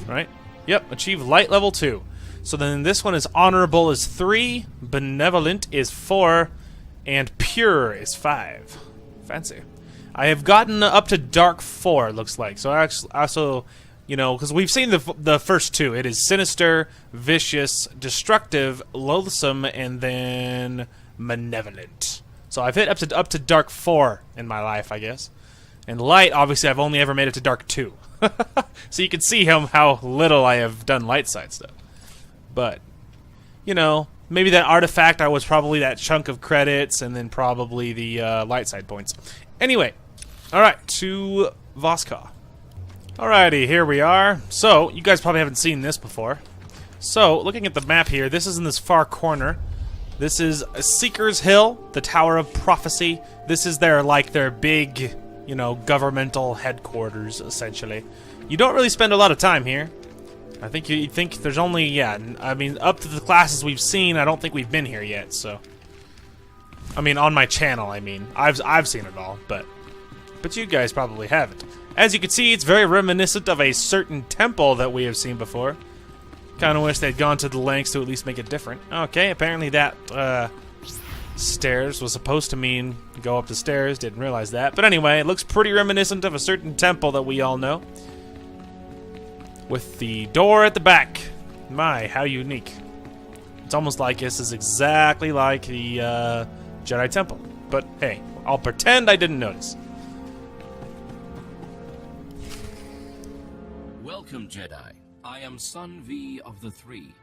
Right? Yep, achieve light level 2. So then this one is honorable is 3, benevolent is 4, and pure is 5. Fancy. I have gotten up to dark 4, looks like. So actually, also, you know, because we've seen the first 2. It is sinister, vicious, destructive, loathsome, and then malevolent. So I've hit up to dark 4 in my life, I guess. And light, obviously, I've only ever made it to dark 2. So you can see how little I have done light side stuff. But, you know, maybe that artifact, I was probably that chunk of credits, and then probably the light side points. Anyway, alright, to Voska. Alrighty, here we are. So, you guys probably haven't seen this before. So, looking at the map here, this is in this far corner. This is Seeker's Hill, the Tower of Prophecy. This is their big, you know, governmental headquarters, essentially. You don't really spend a lot of time here. I think you think there's only, yeah, I mean, up to the classes we've seen, I don't think we've been here yet, so. I mean, on my channel, I mean. I've seen it all, but you guys probably haven't. As you can see, it's very reminiscent of a certain temple that we have seen before. Kind of wish they'd gone to the lengths to at least make it different. Okay, apparently that stairs was supposed to mean go up the stairs. Didn't realize that. But anyway, it looks pretty reminiscent of a certain temple that we all know. With the door at the back. My, how unique. It's almost like this is exactly like the Jedi Temple. But hey, I'll pretend I didn't notice. Welcome, Jedi. I am Son V of the Three.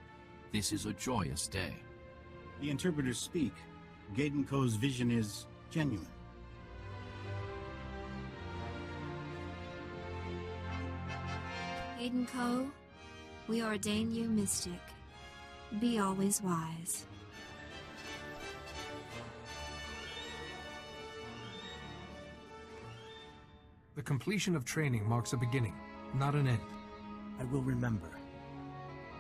This is a joyous day. The interpreters speak. Gaiden Ko's vision is genuine. Gaiden Ko, we ordain you mystic. Be always wise. The completion of training marks a beginning, not an end. I will remember.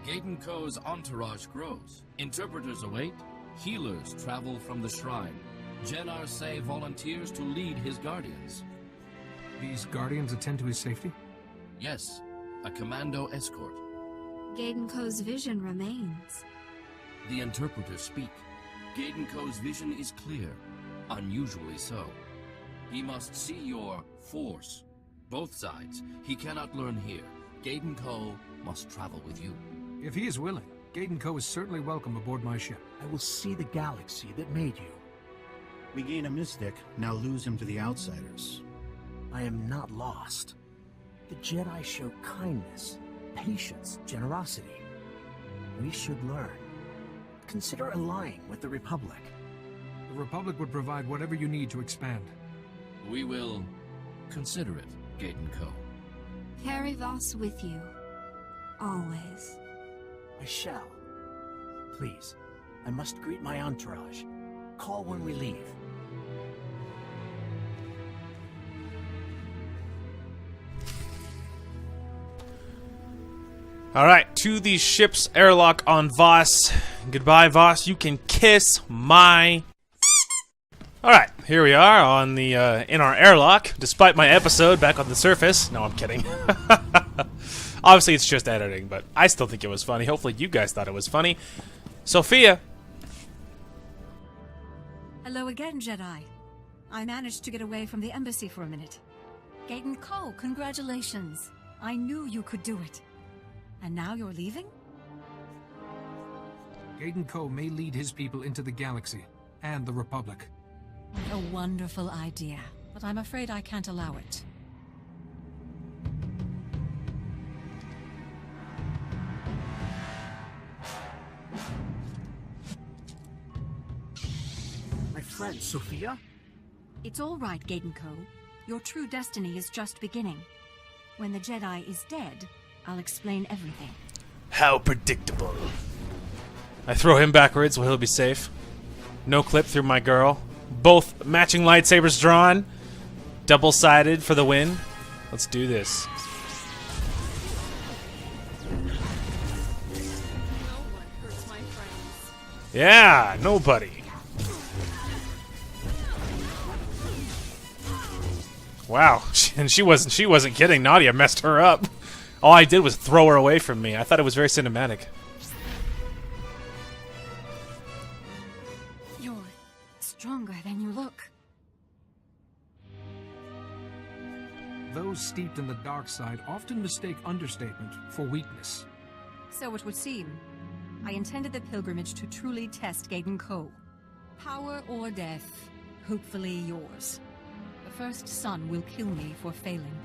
Gaiden Ko's entourage grows. Interpreters await. Healers travel from the shrine. Jen Arce volunteers to lead his guardians. These guardians attend to his safety? Yes, a commando escort. Gaiden Ko's vision remains. The interpreters speak. Gaiden Ko's vision is clear, unusually so. He must see your force. Both sides. He cannot learn here. Gaiden Ko must travel with you. If he is willing, Gaiden Ko is certainly welcome aboard my ship. I will see the galaxy that made you. We gain a mystic, now lose him to the outsiders. I am not lost. The Jedi show kindness, patience, generosity. We should learn. Consider allying with the Republic. The Republic would provide whatever you need to expand. We will consider it, Gaiden Ko. Carry Voss with you. Always. I shall. Please, I must greet my entourage. Call when we leave. Alright, to the ship's airlock on Voss. Goodbye, Voss. You can kiss my... Alright, here we are on the in our airlock, despite my episode back on the surface. No, I'm kidding. Obviously, it's just editing, but I still think it was funny. Hopefully, you guys thought it was funny. Sophia. Hello again, Jedi. I managed to get away from the embassy for a minute. Gaiden Ko, congratulations. I knew you could do it. And now you're leaving? Gaiden Ko may lead his people into the galaxy and the Republic. What a wonderful idea, but I'm afraid I can't allow it. friend, Sophia? It's all right, Gaiden Ko. Your true destiny is just beginning. When the Jedi is dead, I'll explain everything. How predictable. I throw him backwards, so he'll be safe. No clip through my girl. Both matching lightsabers drawn. Double-sided for the win. Let's do this. Yeah, nobody. Wow, and she wasn't kidding. Nadia messed her up. All I did was throw her away from me. I thought it was very cinematic. You're stronger than you look. Those steeped in the dark side often mistake understatement for weakness. So it would seem. I intended the pilgrimage to truly test Gaiden Ko. Power or death, hopefully yours. The first son will kill me for failing.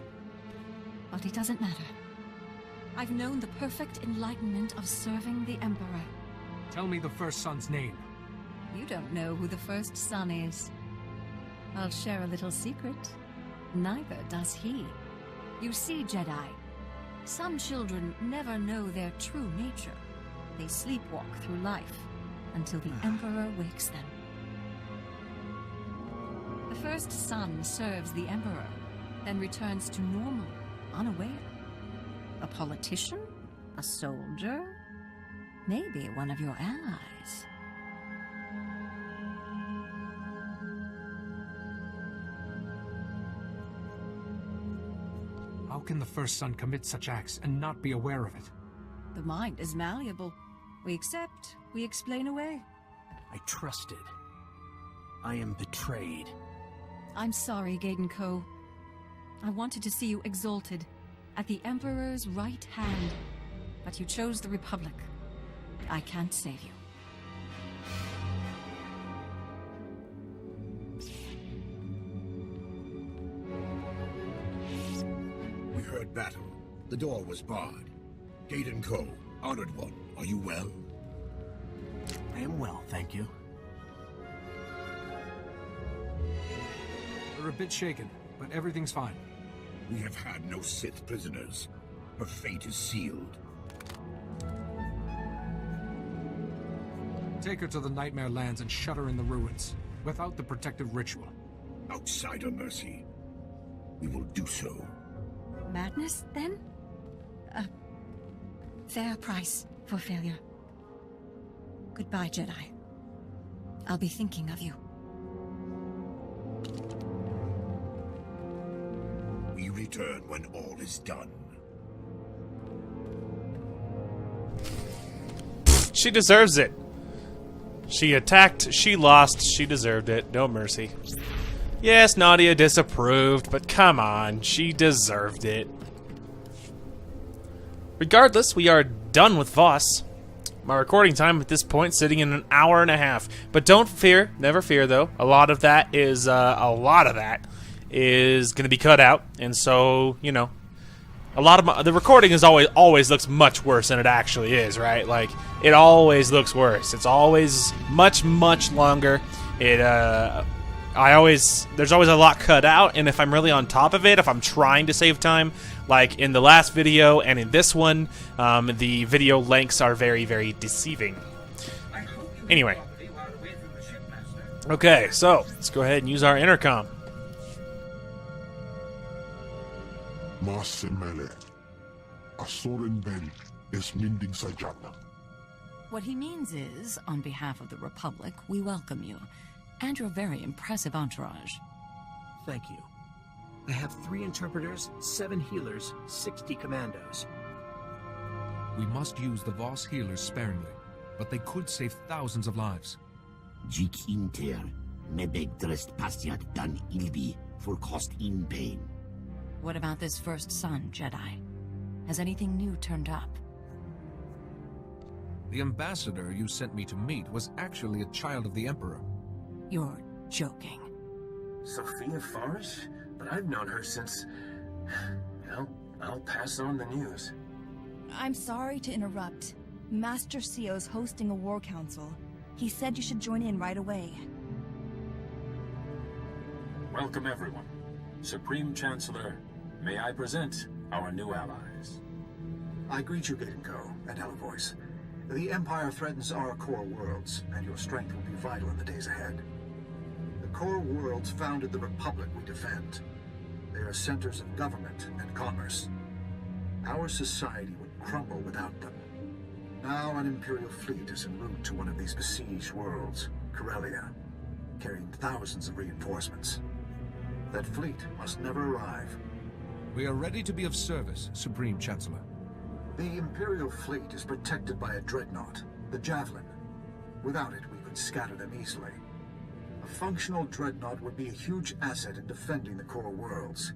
But it doesn't matter. I've known the perfect enlightenment of serving the Emperor. Tell me the first son's name. You don't know who the first son is. I'll share a little secret. Neither does he. You see, Jedi, some children never know their true nature. They sleepwalk through life until the Emperor wakes them. The first son serves the Emperor, then returns to normal, unaware. A politician? A soldier? Maybe one of your allies. How can the first son commit such acts and not be aware of it? The mind is malleable. We accept, we explain away. I trusted. I am betrayed. I'm sorry, Gaiden Ko. I wanted to see you exalted, at the Emperor's right hand. But you chose the Republic. I can't save you. We heard battle. The door was barred. Gaiden Ko, Honored One, are you well? I am well, thank you. We're a bit shaken, but everything's fine. We have had no Sith prisoners. Her fate is sealed. Take her to the Nightmare Lands and shut her in the ruins, without the protective ritual. Outsider mercy. We will do so. Madness, then? A fair price for failure. Goodbye, Jedi. I'll be thinking of you. We return when all is done. She deserves it. She attacked, she lost, she deserved it. No mercy. Yes, Nadia disapproved, but come on, she deserved it. Regardless, we are done with Voss. My recording time at this point sitting in an hour and a half. But don't fear, never fear though. A lot of that is going to be cut out, and so you know, a lot of the recording is always looks much worse than it actually is, right? Like it always looks worse. It's always much longer. There's always a lot cut out, and if I'm really on top of it, if I'm trying to save time, like in the last video and in this one, the video lengths are very deceiving. Anyway. Okay, so let's go ahead and use our intercom. Masemele, Asoren Ben is minding Sajana. What he means is, on behalf of the Republic, we welcome you, and your very impressive entourage. Thank you. I have 3 interpreters, 7 healers, 60 commandos. We must use the Voss healers sparingly, but they could save thousands of lives. Jik inter, mebeg drest pastiat dan ilbi, for cost in pain. What about this first son, Jedi? Has anything new turned up? The ambassador you sent me to meet was actually a child of the Emperor. You're joking. Sophia Farish? But I've known her since... Well, I'll pass on the news. I'm sorry to interrupt. Master Ceo's hosting a war council. He said you should join in right away. Welcome, everyone. Supreme Chancellor, may I present our new allies. I greet you, Gatenko and Hello Voice. The Empire threatens our core worlds, and your strength will be vital in the days ahead. The core worlds founded the Republic we defend. They are centers of government and commerce. Our society would crumble without them. Now an Imperial fleet is en route to one of these besieged worlds, Corellia, carrying thousands of reinforcements. That fleet must never arrive. We are ready to be of service, Supreme Chancellor. The Imperial fleet is protected by a Dreadnaught, the Javelin. Without it, we could scatter them easily. A functional Dreadnaught would be a huge asset in defending the core worlds.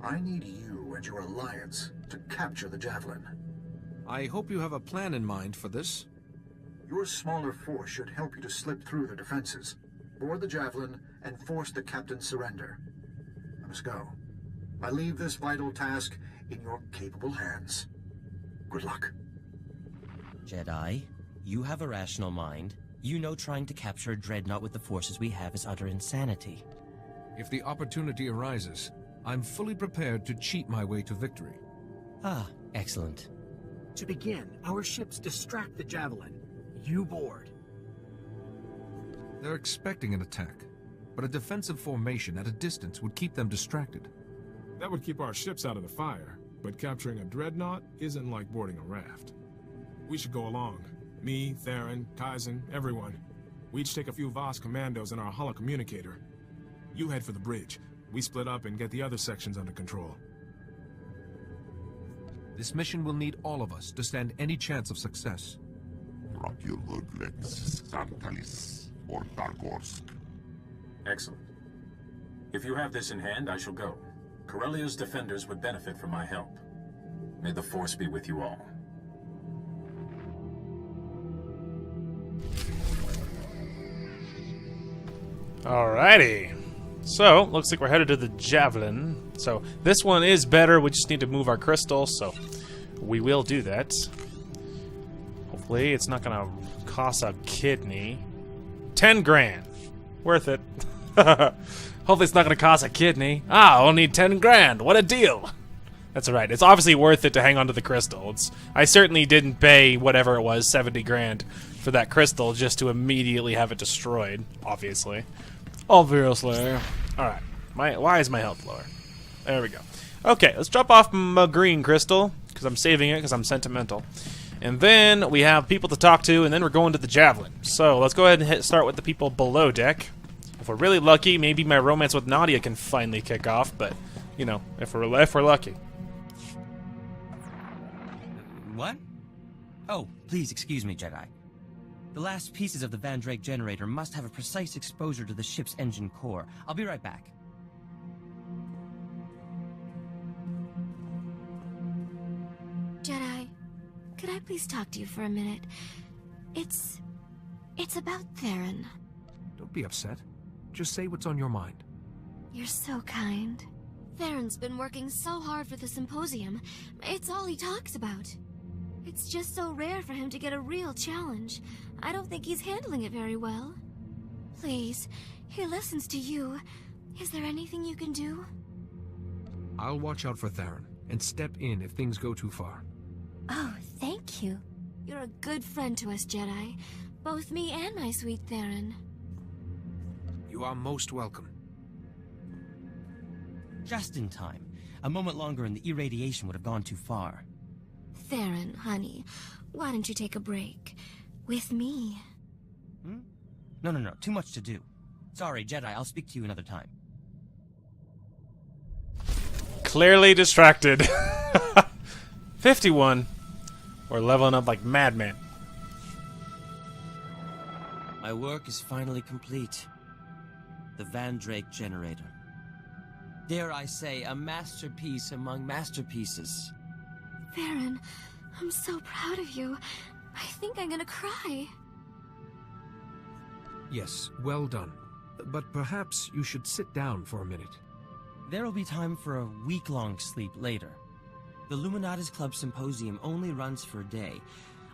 I need you and your alliance to capture the Javelin. I hope you have a plan in mind for this. Your smaller force should help you to slip through their defenses, board the Javelin, and force the captain's surrender. I must go. I leave this vital task in your capable hands. Good luck. Jedi, you have a rational mind. You know trying to capture a Dreadnaught with the forces we have is utter insanity. If the opportunity arises, I'm fully prepared to cheat my way to victory. Ah, excellent. To begin, our ships distract the Javelin. You board. They're expecting an attack, but a defensive formation at a distance would keep them distracted. That would keep our ships out of the fire, but capturing a Dreadnaught isn't like boarding a raft. We should go along. Me, Theron, Kaizen, everyone. We each take a few Voss commandos and our holocommunicator. You head for the bridge. We split up and get the other sections under control. This mission will need all of us to stand any chance of success. Excellent. If you have this in hand, I shall go. Corellia's defenders would benefit from my help. May the Force be with you all. Alrighty. So, looks like we're headed to the Javelin. So, this one is better. We just need to move our crystal, so we will do that. Hopefully, it's not gonna cost a kidney. 10 grand. Worth it. Hopefully, it's not gonna cost a kidney. Ah, I'll need 10 grand. What a deal. That's alright. It's obviously worth it to hang on to the crystal. I certainly didn't pay whatever it was, 70 grand, for that crystal just to immediately have it destroyed, obviously. Obviously. Alright. Why is my health lower? There we go. Okay, let's drop off my green crystal, because I'm saving it, because I'm sentimental. And then we have people to talk to, and then we're going to the Javelin. So, let's go ahead and start with the people below deck. If we're really lucky, maybe my romance with Nadia can finally kick off, but, you know, if we're lucky. What? Oh, please excuse me, Jedi. The last pieces of the Van Drake generator must have a precise exposure to the ship's engine core. I'll be right back. Jedi, could I please talk to you for a minute? It's about Theron. Don't be upset. Just say what's on your mind. You're so kind. Theron's been working so hard for the symposium. It's all he talks about. It's just so rare for him to get a real challenge. I don't think he's handling it very well. Please, he listens to you. Is there anything you can do? I'll watch out for Theron and step in if things go too far. Oh, thank you. You're a good friend to us, Jedi. Both me and my sweet Theron. You are most welcome. Just in time. A moment longer and the irradiation would have gone too far. Theron, honey, why don't you take a break? With me. No. Too much to do. Sorry, Jedi. I'll speak to you another time. Clearly distracted. 51. We're leveling up like madmen. My work is finally complete. The Van Drake generator. Dare I say, a masterpiece among masterpieces. Theron, I'm so proud of you. I think I'm gonna cry. Yes, well done. But perhaps you should sit down for a minute. There will be time for a week-long sleep later. The Luminatis Club Symposium only runs for a day.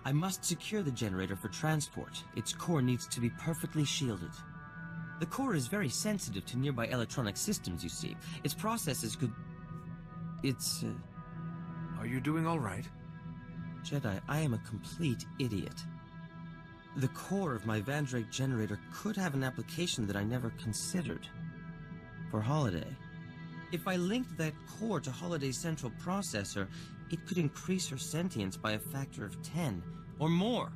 I must secure the generator for transport. Its core needs to be perfectly shielded. The core is very sensitive to nearby electronic systems, you see. Its processes could... It's... Are you doing all right? Jedi, I am a complete idiot. The core of my Vandrake generator could have an application that I never considered. For Holiday. If I linked that core to Holiday's central processor, it could increase her sentience by a factor of 10, or more.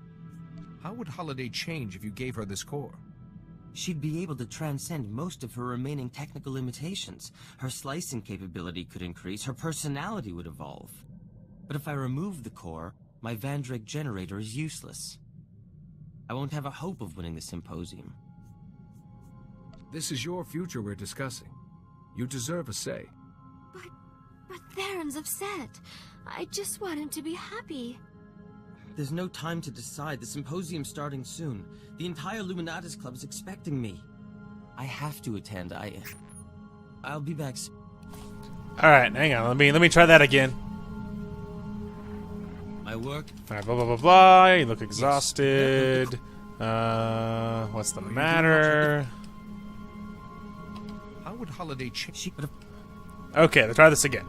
How would Holiday change if you gave her this core? She'd be able to transcend most of her remaining technical limitations. Her slicing capability could increase, her personality would evolve. But if I remove the core, my Vandrake generator is useless. I won't have a hope of winning the symposium. This is your future we're discussing. You deserve a say. But Theron's upset. I just want him to be happy. There's no time to decide. The symposium's starting soon. The entire Luminatus Club is expecting me. I have to attend. I'll be back soon. Alright, hang on. Let me try that again. My work. Alright, blah blah blah blah. You look exhausted. What's the matter? How would Holiday change? Okay, let's try this again.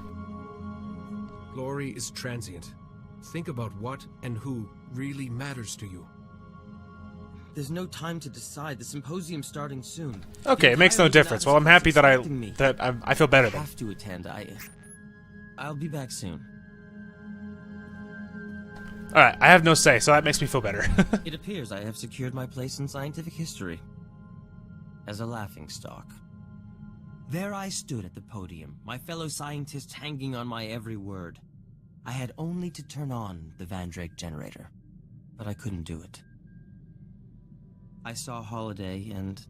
Glory is transient. Think about what and who really matters to you. There's no time to decide. The symposium's starting soon. Okay, it makes no difference. Well, I'm happy that I feel better I then. have to attend. I'll be back soon. Alright, I have no say, so that makes me feel better. It appears I have secured my place in scientific history. As a laughingstock. There I stood at the podium, my fellow scientists hanging on my every word. I had only to turn on the Vandrake generator, but I couldn't do it. I saw Holiday, and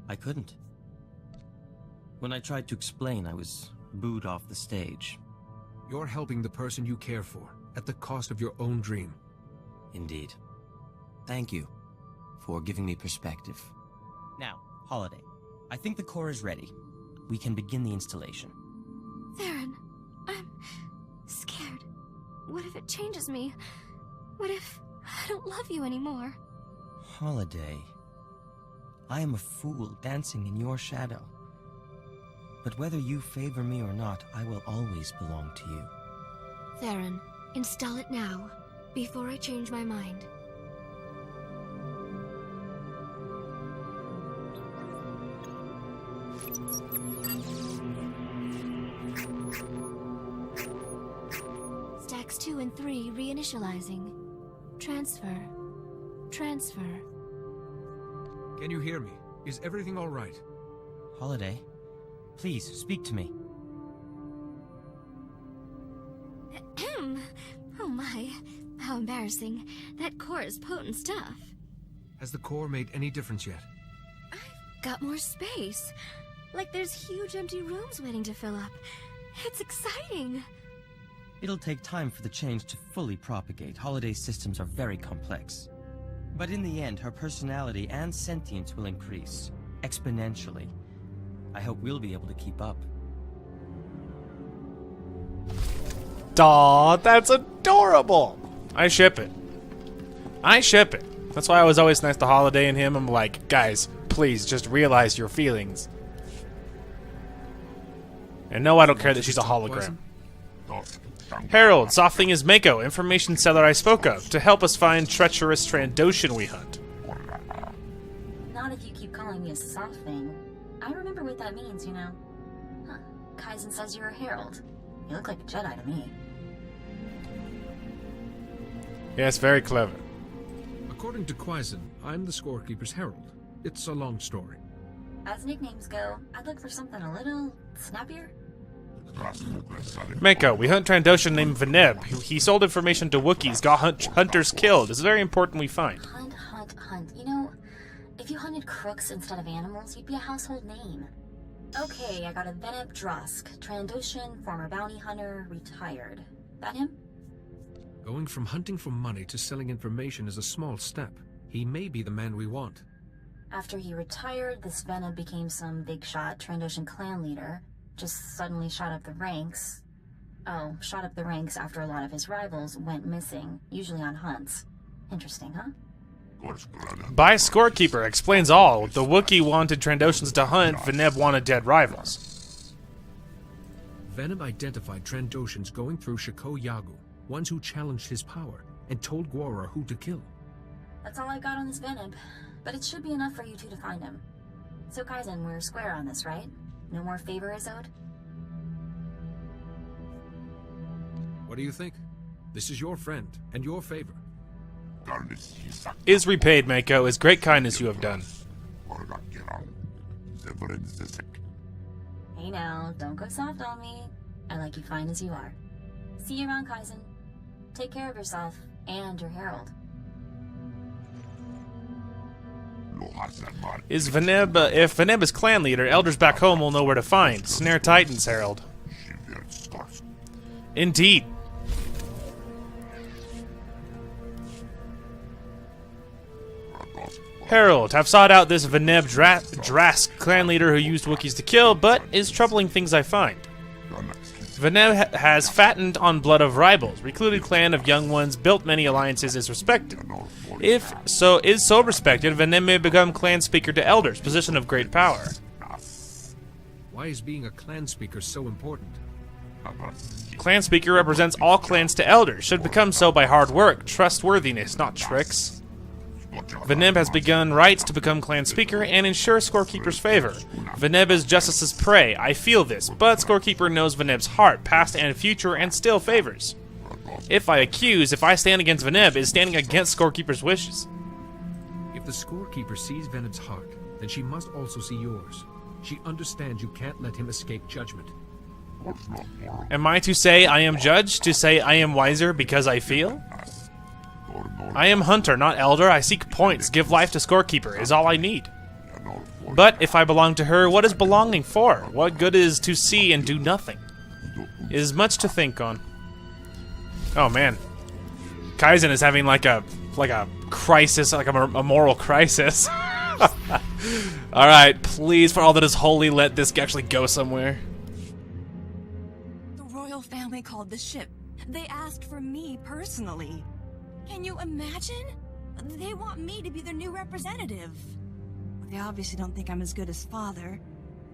I couldn't. When I tried to explain, I was booed off the stage. You're helping the person you care for, at the cost of your own dream. Indeed. Thank you for giving me perspective. Now, Holiday, I think the core is ready. We can begin the installation. Theron, I'm scared. What if it changes me? What if I don't love you anymore? Holiday, I am a fool dancing in your shadow. But whether you favor me or not, I will always belong to you. Theron, install it now, before I change my mind. Stacks 2 and 3 reinitializing. Transfer. Transfer. Can you hear me? Is everything all right? Holiday, please speak to me. Oh my, how embarrassing. That core is potent stuff. Has the core made any difference yet? Got more space. Like there's huge empty rooms waiting to fill up. It's exciting. It'll take time for the change to fully propagate. Holiday's systems are very complex. But in the end, her personality and sentience will increase. Exponentially. I hope we'll be able to keep up. Aw, that's adorable! I ship it. I ship it. That's why I was always nice to Holiday and him. I'm like, guys, please just realize your feelings. And no, I don't care that she's a hologram. Harold, Softling is Mako, information seller I spoke of, to help us find treacherous Trandoshan we hunt. Not if you keep calling me a Softling. I remember what that means, you know. Huh. Kaizen says you're a Herald. You look like a Jedi to me. Yes, very clever. According to Kaizen, I'm the Scorekeeper's Herald. It's a long story. As nicknames go, I'd look for something a little snappier. Mako, we hunt Trandoshan named Veneb. He sold information to Wookiees, got hunters killed. It's very important we find. Hunt, hunt, hunt. You know, if you hunted crooks instead of animals, you'd be a household name. Okay, I got a Veneb Drosk. Trandoshan, former bounty hunter, retired. That him? Going from hunting for money to selling information is a small step. He may be the man we want. After he retired, this Veneb became some big shot Trandoshan clan leader. Just suddenly shot up the ranks. Oh, shot up the ranks after a lot of his rivals went missing, usually on hunts. Interesting, huh? By Scorekeeper explains all. The Wookiee wanted Trandoshans to hunt, Veneb wanted dead rivals. Veneb identified Trandoshans going through Shako Yagu, ones who challenged his power, and told Gwora who to kill. That's all I got on this Veneb, but it should be enough for you two to find him. So Kaizen, we're square on this, right? No more favor is owed? What do you think? This is your friend, and your favor. Is repaid, Mako, is great kindness you have done. Hey now, don't go soft on me. I like you fine as you are. See you around, Kaizen. Take care of yourself, and your Herald. Is Veneb, if Veneb is clan leader, elders back home will know where to find. Snare Titans, Herald. Indeed. Herald, have sought out this Veneb Drask clan leader who used Wookiees to kill, but is troubling things I find. Veneb has fattened on blood of rivals, recruited clan of young ones, built many alliances, is respected. If so is so respected, Veneb may become clan speaker to elders, position of great power. Why is being a clan speaker so important? Clan speaker represents all clans to elders, should become so by hard work, trustworthiness, not tricks. Veneb has begun rights to become clan speaker and ensure Scorekeeper's favor. Veneb is justice's prey, I feel this, but Scorekeeper knows Veneb's heart, past and future, and still favors. If I stand against Veneb, is standing against Scorekeeper's wishes. If the Scorekeeper sees Veneb's heart, then she must also see yours. She understands you can't let him escape judgment. Am I to say I am judged? To say I am wiser because I feel? I am hunter, not elder. I seek points. Give life to Scorekeeper is all I need. But if I belong to her, what is belonging for? What good is to see and do nothing? It is much to think on. Oh man, Kaizen is having like a crisis, like a moral crisis. All right, please, for all that is holy, let this actually go somewhere. The royal family called the ship. They asked for me personally. Can you imagine? They want me to be their new representative. They obviously don't think I'm as good as father,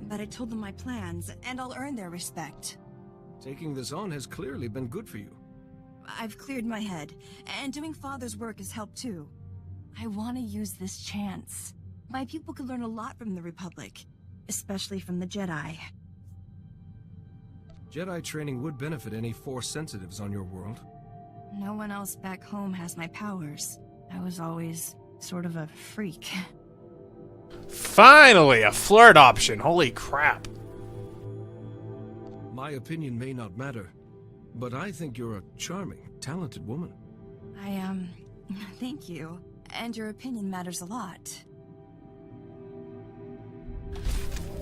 but I told them my plans, and I'll earn their respect. Taking this on has clearly been good for you. I've cleared my head, and doing father's work has helped too. I want to use this chance. My people could learn a lot from the Republic, especially from the Jedi. Jedi training would benefit any Force sensitives on your world. No one else back home has my powers. I was always sort of a freak. Finally, a flirt option. Holy crap. My opinion may not matter, but I think you're a charming, talented woman. Thank you. And your opinion matters a lot.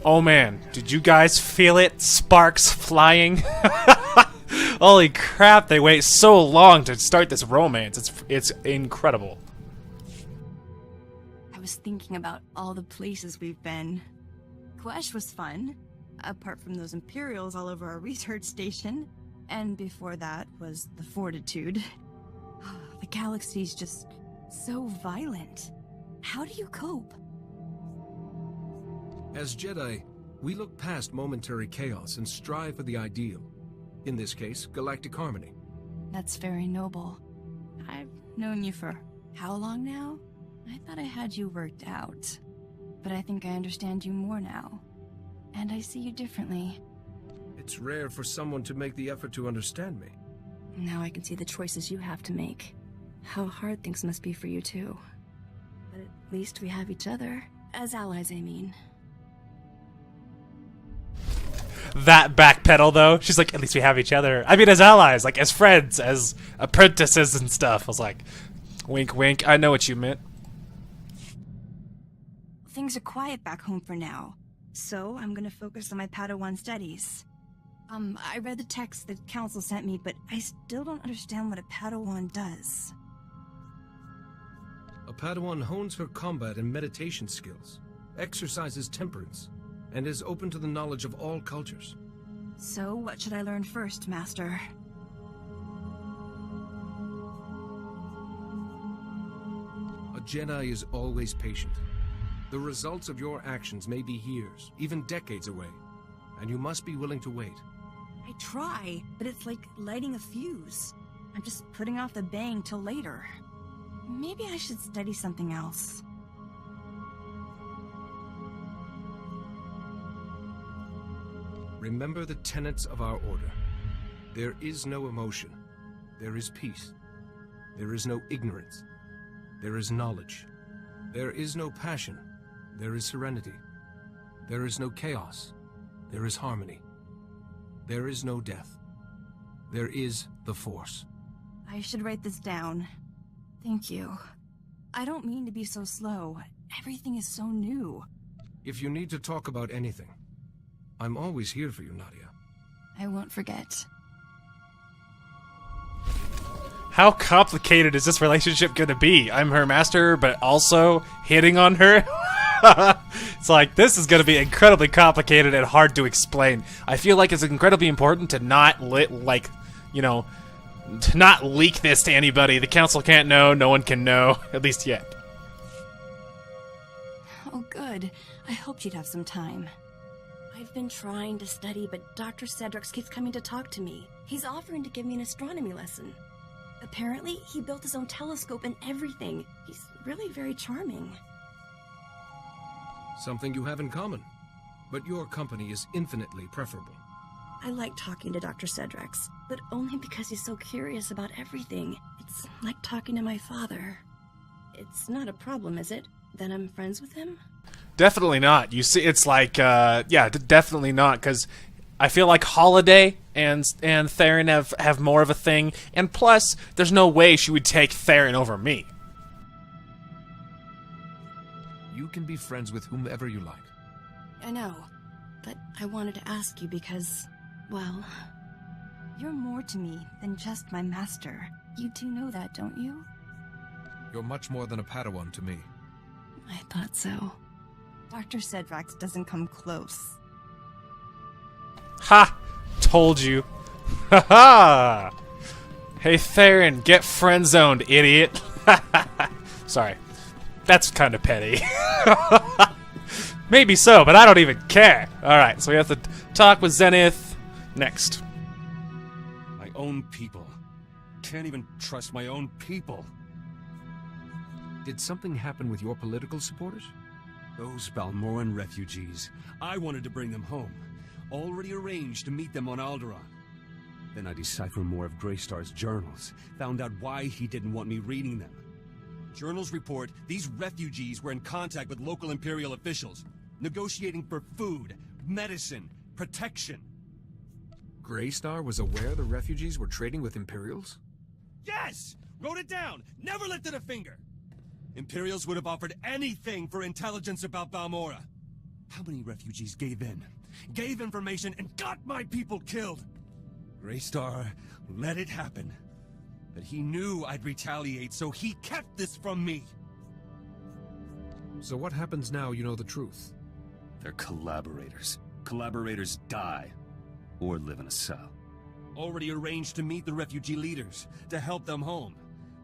Oh man, did you guys feel it? Sparks flying? Holy crap, they wait so long to start this romance. It's incredible. I was thinking about all the places we've been. Quesh was fun, apart from those Imperials all over our research station. And before that was the Fortitude. The galaxy's just so violent. How do you cope? As Jedi, we look past momentary chaos and strive for the ideal. In this case, galactic harmony. That's very noble. I've known you for how long now? I thought I had you worked out. But I think I understand you more now. And I see you differently. It's rare for someone to make the effort to understand me. Now I can see the choices you have to make. How hard things must be for you too. But at least we have each other. As allies, I mean. That backpedal though, she's like, at least we have each other. I mean, as allies, like as friends, as apprentices and stuff. I was like, wink wink, I know what you meant. Things are quiet back home for now, so I'm gonna focus on my Padawan studies. I read the text that Council sent me, but I still don't understand what a Padawan does. A Padawan hones her combat and meditation skills, exercises temperance, and is open to the knowledge of all cultures. So, what should I learn first, Master? A Jedi is always patient. The results of your actions may be years, even decades away, and you must be willing to wait. I try, but it's like lighting a fuse. I'm just putting off the bang till later. Maybe I should study something else. Remember the tenets of our order. There is no emotion. There is peace. There is no ignorance. There is knowledge. There is no passion. There is serenity. There is no chaos. There is harmony. There is no death. There is the Force. I should write this down. Thank you. I don't mean to be so slow. Everything is so new. If you need to talk about anything, I'm always here for you, Nadia. I won't forget. How complicated is this relationship going to be? I'm her master, but also hitting on her? It's like, this is going to be incredibly complicated and hard to explain. I feel like it's incredibly important to not, to not leak this to anybody. The council can't know, no one can know, at least yet. Oh, good. I hoped you'd have some time. I've been trying to study, but Dr. Cedrix keeps coming to talk to me. He's offering to give me an astronomy lesson. Apparently, he built his own telescope and everything. He's really very charming. Something you have in common. But your company is infinitely preferable. I like talking to Dr. Cedrix, but only because he's so curious about everything. It's like talking to my father. It's not a problem, is it, that I'm friends with him? Definitely not. You see, it's like, definitely not, because I feel like Holiday and Theron have more of a thing, and plus, there's no way she would take Theron over me. You can be friends with whomever you like. I know, but I wanted to ask you because, well, you're more to me than just my master. You do know that, don't you? You're much more than a Padawan to me. I thought so. Dr. Cedrix doesn't come close. Ha! Told you. Ha ha! Hey Theron, get friend-zoned, idiot. Sorry. That's kind of petty. Maybe so, but I don't even care. Alright, so we have to talk with Zenith next. My own people. Can't even trust my own people. Did something happen with your political supporters? Those Balmoran refugees. I wanted to bring them home. Already arranged to meet them on Alderaan. Then I deciphered more of Greystar's journals. Found out why he didn't want me reading them. Journals report these refugees were in contact with local Imperial officials, negotiating for food, medicine, protection. Greystar was aware the refugees were trading with Imperials? Yes! Wrote it down! Never lifted a finger! Imperials would have offered anything for intelligence about Balmora. How many refugees gave in? Gave information and got my people killed? Greystar let it happen. But he knew I'd retaliate, so he kept this from me. So what happens now you know the truth? They're collaborators. Collaborators die. Or live in a cell. Already arranged to meet the refugee leaders, to help them home.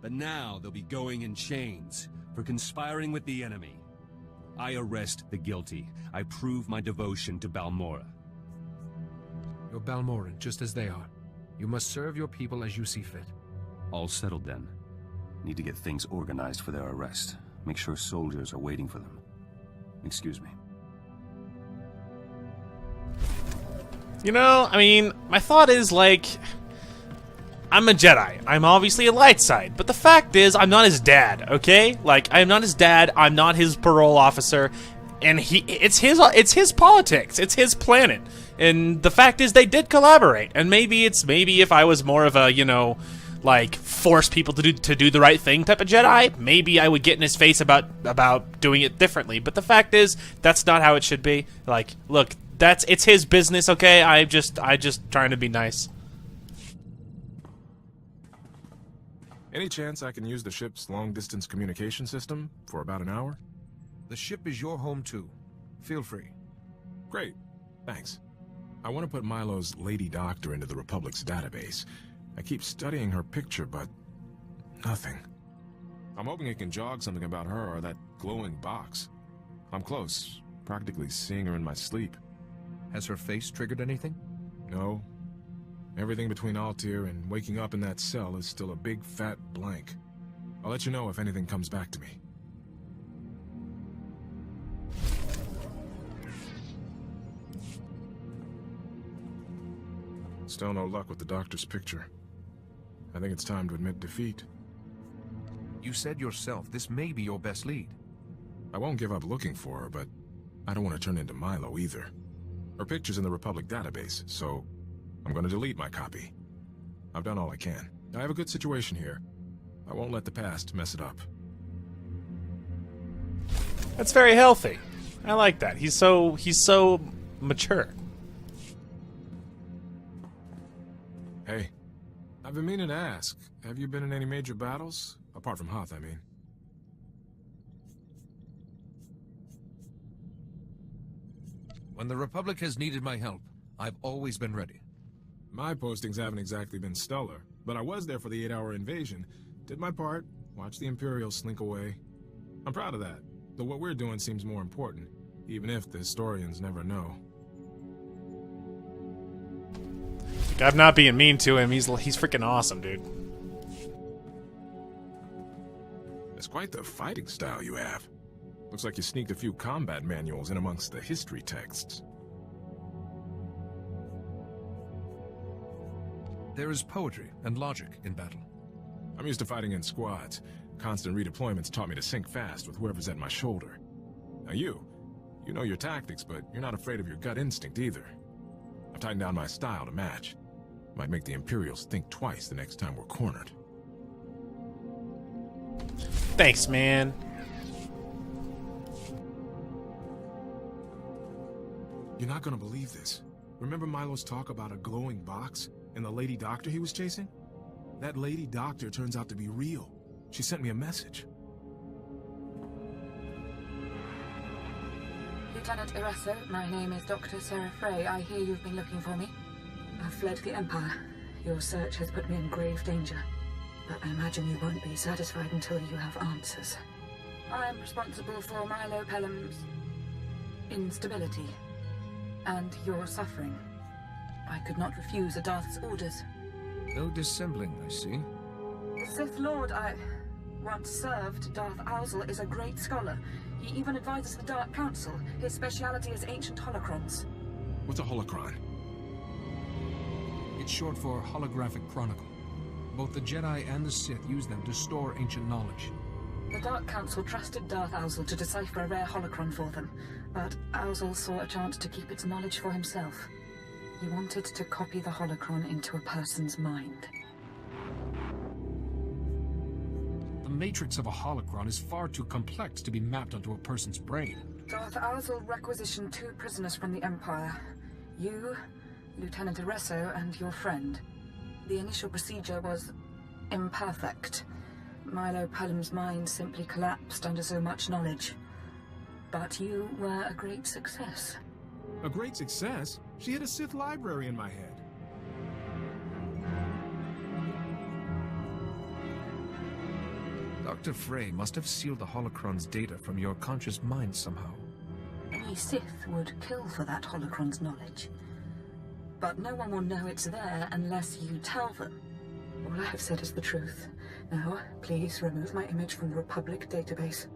But now they'll be going in chains for conspiring with the enemy. I arrest the guilty. I prove my devotion to Balmora. You're Balmoran, just as they are. You must serve your people as you see fit. All settled then. Need to get things organized for their arrest. Make sure soldiers are waiting for them. Excuse me. You know, I mean, my thought is, like, I'm a Jedi. I'm obviously a light side, but the fact is, I'm not his dad, okay? Like, I'm not his dad, I'm not his parole officer, and it's his politics, it's his planet. And the fact is, they did collaborate, and maybe if I was more of a, like, force people to do the right thing type of Jedi, maybe I would get in his face about doing it differently. But the fact is, that's not how it should be. Like, look, it's his business, okay? I just trying to be nice. Any chance I can use the ship's long-distance communication system for about an hour? The ship is your home too. Feel free. Great. Thanks. I want to put Milo's Lady Doctor into the Republic's database. I keep studying her picture, but nothing. I'm hoping it can jog something about her or that glowing box. I'm close, practically seeing her in my sleep. Has her face triggered anything? No. Everything between Altair and waking up in that cell is still a big fat blank. I'll let you know if anything comes back to me. Still no luck with the doctor's picture. I think it's time to admit defeat. You said yourself this may be your best lead. I won't give up looking for her, but I don't want to turn into Milo either. Her picture's in the Republic database, so I'm going to delete my copy. I've done all I can. I have a good situation here. I won't let the past mess it up. That's very healthy. I like that. He's so mature. Hey, I've been meaning to ask, have you been in any major battles? Apart from Hoth, I mean. When the Republic has needed my help, I've always been ready. My postings haven't exactly been stellar, but I was there for the 8-hour invasion. Did my part, watched the Imperials slink away. I'm proud of that, though what we're doing seems more important, even if the historians never know. I'm not being mean to him. He's freaking awesome, dude. It's quite the fighting style you have. Looks like you sneaked a few combat manuals in amongst the history texts. There is poetry and logic in battle. I'm used to fighting in squads. Constant redeployments taught me to sync fast with whoever's at my shoulder. Now you know your tactics, but you're not afraid of your gut instinct either. I've tightened down my style to match. Might make the Imperials think twice the next time we're cornered. Thanks, man. You're not gonna believe this. Remember Milo's talk about a glowing box and the lady doctor he was chasing? That lady doctor turns out to be real. She sent me a message. Lieutenant Eraso, my name is Dr. Sarah Frey. I hear you've been looking for me. I've fled the Empire. Your search has put me in grave danger. But I imagine you won't be satisfied until you have answers. I am responsible for Milo Pelham's instability and your suffering. I could not refuse a Darth's orders. No dissembling, I see. The Sith Lord I once served, Darth Owlsel, is a great scholar. He even advises the Dark Council. His speciality is ancient holocrons. What's a holocron? It's short for holographic chronicle. Both the Jedi and the Sith use them to store ancient knowledge. The Dark Council trusted Darth Owlsel to decipher a rare holocron for them, but Owlsel saw a chance to keep its knowledge for himself. He wanted to copy the holocron into a person's mind. The matrix of a holocron is far too complex to be mapped onto a person's brain. Darth Owlsel requisitioned 2 prisoners from the Empire. You, Lieutenant Eraso, and your friend. The initial procedure was imperfect. Milo Pelham's mind simply collapsed under so much knowledge. But you were a great success. A great success? She hid a Sith library in my head. Dr. Frey must have sealed the holocron's data from your conscious mind somehow. Any Sith would kill for that holocron's knowledge. But no one will know it's there unless you tell them. All I have said is the truth. Now, please remove my image from the Republic database.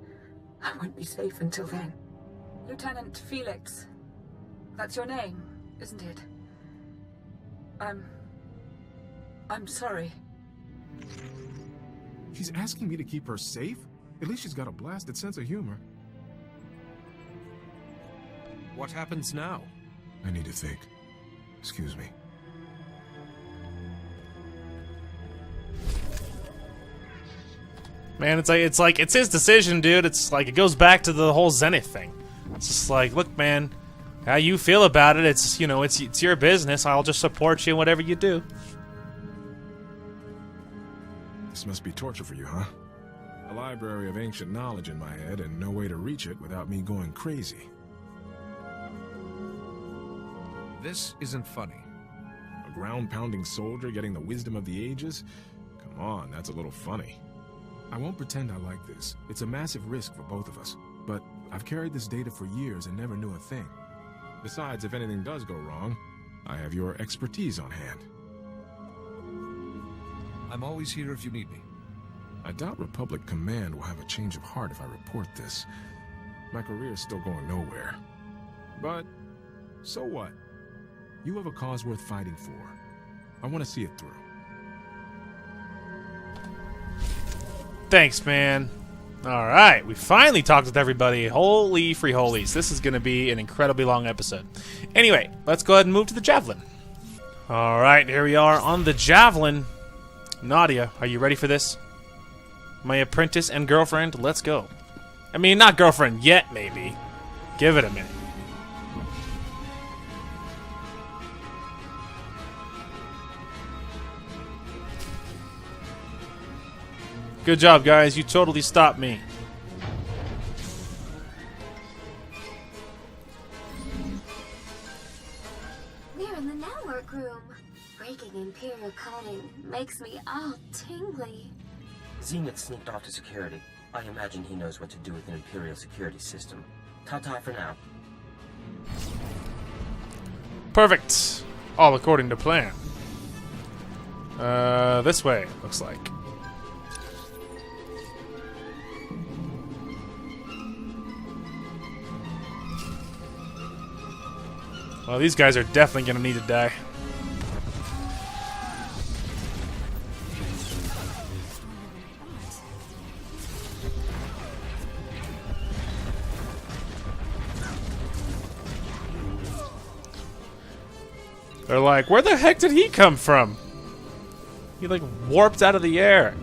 I won't be safe until then. Lieutenant Felix. That's your name, isn't it? I'm sorry. She's asking me to keep her safe? At least she's got a blasted sense of humor. What happens now? I need to think. Excuse me. Man, it's his decision, dude. It's like it goes back to the whole Zenith thing. It's just like, look, man, how you feel about it, it's your business. I'll just support you in whatever you do. This must be torture for you, huh? A library of ancient knowledge in my head and no way to reach it without me going crazy. This isn't funny. A ground-pounding soldier getting the wisdom of the ages? Come on, that's a little funny. I won't pretend I like this. It's a massive risk for both of us. But I've carried this data for years and never knew a thing. Besides, if anything does go wrong, I have your expertise on hand. I'm always here if you need me. I doubt Republic Command will have a change of heart if I report this. My career's still going nowhere. But, so what? You have a cause worth fighting for. I want to see it through. Thanks, man. Alright, we finally talked with everybody. Holy free holies. This is going to be an incredibly long episode. Anyway, let's go ahead and move to the Javelin. Alright, here we are on the Javelin. Nadia, are you ready for this? My apprentice and girlfriend, let's go. I mean, not girlfriend yet, maybe. Give it a minute. Good job, guys. You totally stopped me. We're in the network room. Breaking Imperial coding makes me all tingly. Zenith sneaked off to security. I imagine he knows what to do with an Imperial security system. Ta-ta for now. Perfect. All according to plan. This way, looks like. Well, these guys are definitely going to need to die. They're like, where the heck did he come from? He like warped out of the air.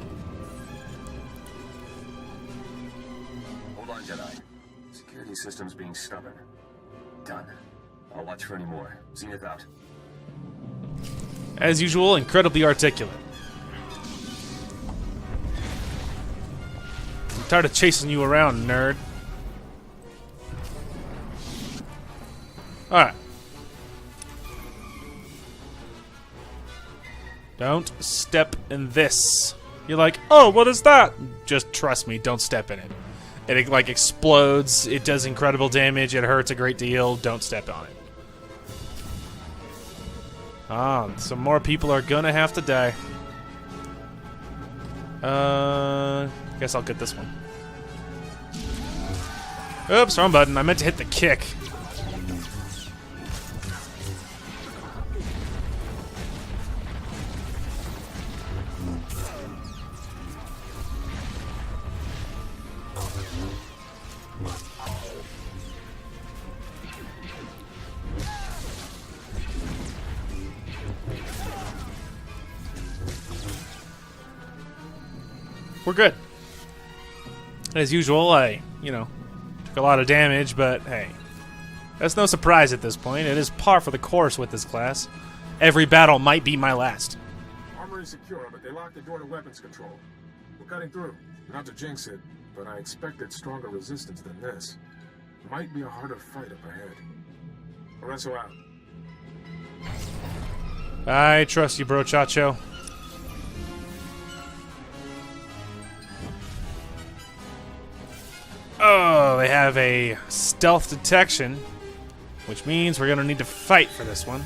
Hold on, Jedi. Security system's being stubborn. Done. I'll watch for any more. Zenith out. As usual, incredibly articulate. I'm tired of chasing you around, nerd. Alright. Don't step in this. You're like, oh, what is that? Just trust me, don't step in it. It like explodes, it does incredible damage, it hurts a great deal, don't step on it. Ah, some more people are gonna have to die. Guess I'll get this one. Oops, wrong button. I meant to hit the kick. We're good. As usual, I, took a lot of damage, but hey. That's no surprise at this point. It is par for the course with this class. Every battle might be my last. Armor is secure, but they locked the door to weapons control. We're cutting through. Not to jinx it, but I expected stronger resistance than this. Might be a harder fight up ahead. Lorenzo out. I trust you, bro, Chacho. Oh, they have a stealth detection, which means we're going to need to fight for this one.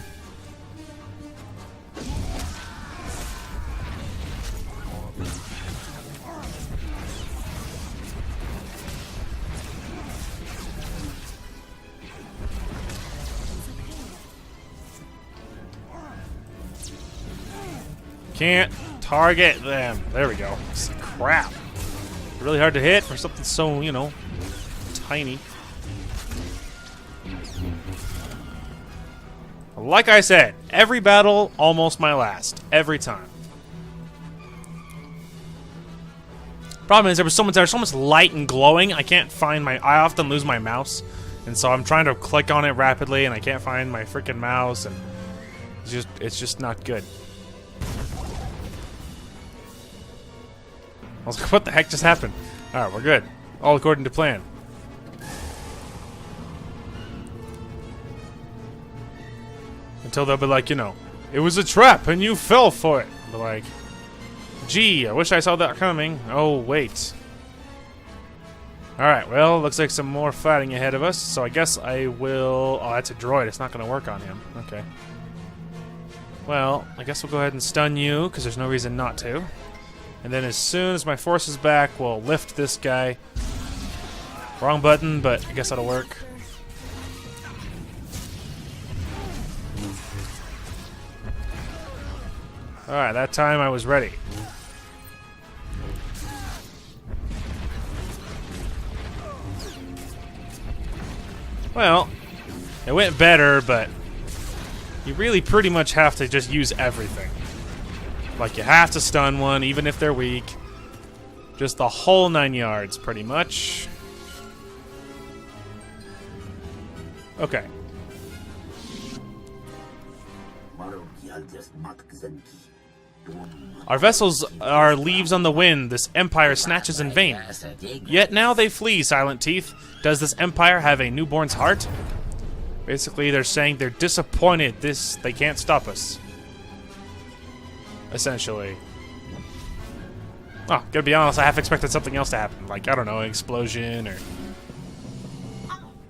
Can't target them. There we go. Crap. Really hard to hit for something so, tiny. Like I said, every battle, almost my last. Every time. Problem is, there's so much light and glowing, I can't find I often lose my mouse. And so I'm trying to click on it rapidly, and I can't find my freaking mouse, and it's just not good. I was like, what the heck just happened? Alright, we're good. All according to plan. Until they'll be like, it was a trap and you fell for it. But like, Gee, I wish I saw that coming. Oh, wait. Alright, well, looks like some more fighting ahead of us, so I guess I will... Oh, that's a droid. It's not going to work on him. Okay. Well, I guess we'll go ahead and stun you, because there's no reason not to. And then as soon as my force is back, we'll lift this guy. Wrong button, but I guess that'll work. Alright, that time I was ready. Well, it went better, but you really pretty much have to just use everything. Like, you have to stun one, even if they're weak. Just the whole 9 yards, pretty much. Okay. Our vessels are leaves on the wind. This empire snatches in vain. Yet now they flee, Silent Teeth. Does this empire have a newborn's heart? Basically, they're saying they're disappointed. They can't stop us. Essentially. Oh, gotta be honest, I half expected something else to happen. Like, I don't know, an explosion or...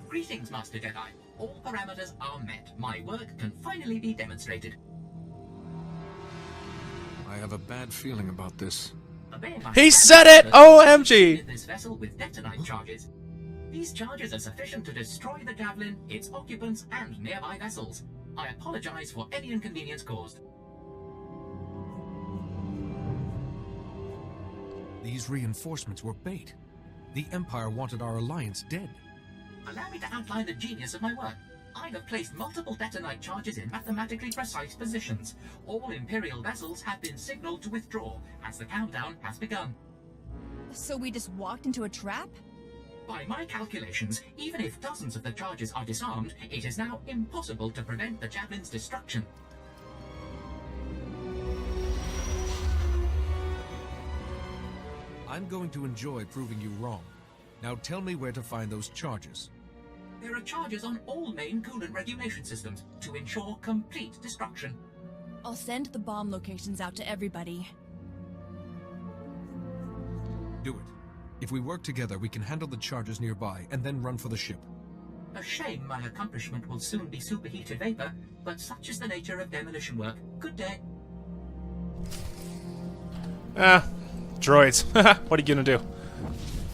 Greetings, Master Jedi. All parameters are met. My work can finally be demonstrated. I have a bad feeling about this. He said it! OMG! This vessel with detonite charges. These charges are sufficient to destroy the Javelin, its occupants, and nearby vessels. I apologize for any inconvenience caused. These reinforcements were bait. The Empire wanted our alliance dead. Allow me to outline the genius of my work. I have placed multiple detonite charges in mathematically precise positions. All Imperial vessels have been signaled to withdraw, as the countdown has begun. So we just walked into a trap? By my calculations, even if dozens of the charges are disarmed, it is now impossible to prevent the Javelin's destruction. I'm going to enjoy proving you wrong. Now tell me where to find those charges. There are charges on all main coolant regulation systems to ensure complete destruction. I'll send the bomb locations out to everybody. Do it. If we work together, we can handle the charges nearby and then run for the ship. A shame my accomplishment will soon be superheated vapor, but such is the nature of demolition work. Good day. Droids. What are you gonna do?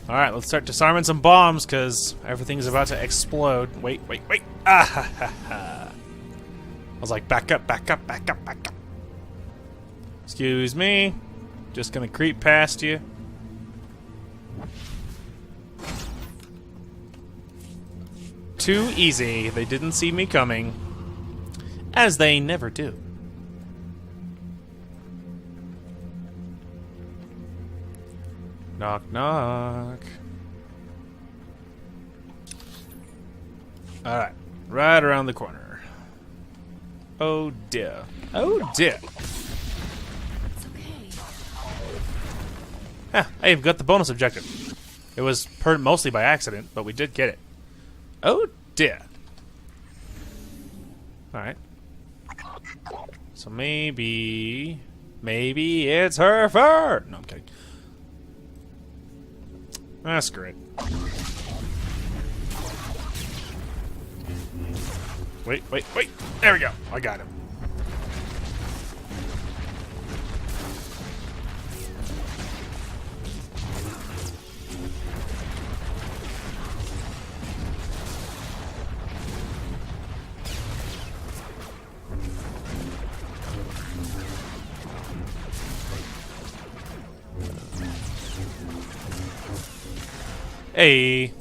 Alright, let's start disarming some bombs, because everything's about to explode. Wait. Ah ha ha ha. I was like, back up. Excuse me. Just gonna creep past you. Too easy. They didn't see me coming. As they never do. Knock, knock. Alright. Right around the corner. Oh dear. Oh dear. It's okay. I've got the bonus objective. It was mostly by accident, but we did get it. Oh dear. Alright. So maybe it's her fur. No, I'm kidding. Screw it. Wait. There we go. I got him. Hey,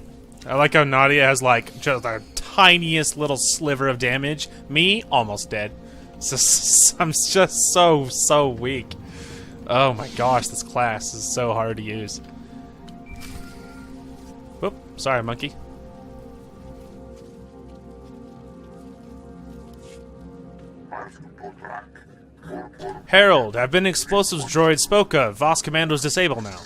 I like how Nadia has like just the tiniest little sliver of damage. Me, almost dead. I'm just so weak. Oh my gosh, this class is so hard to use. Whoop, sorry, monkey. Herald, have been explosives droids spoke of. Voss commandos disable now.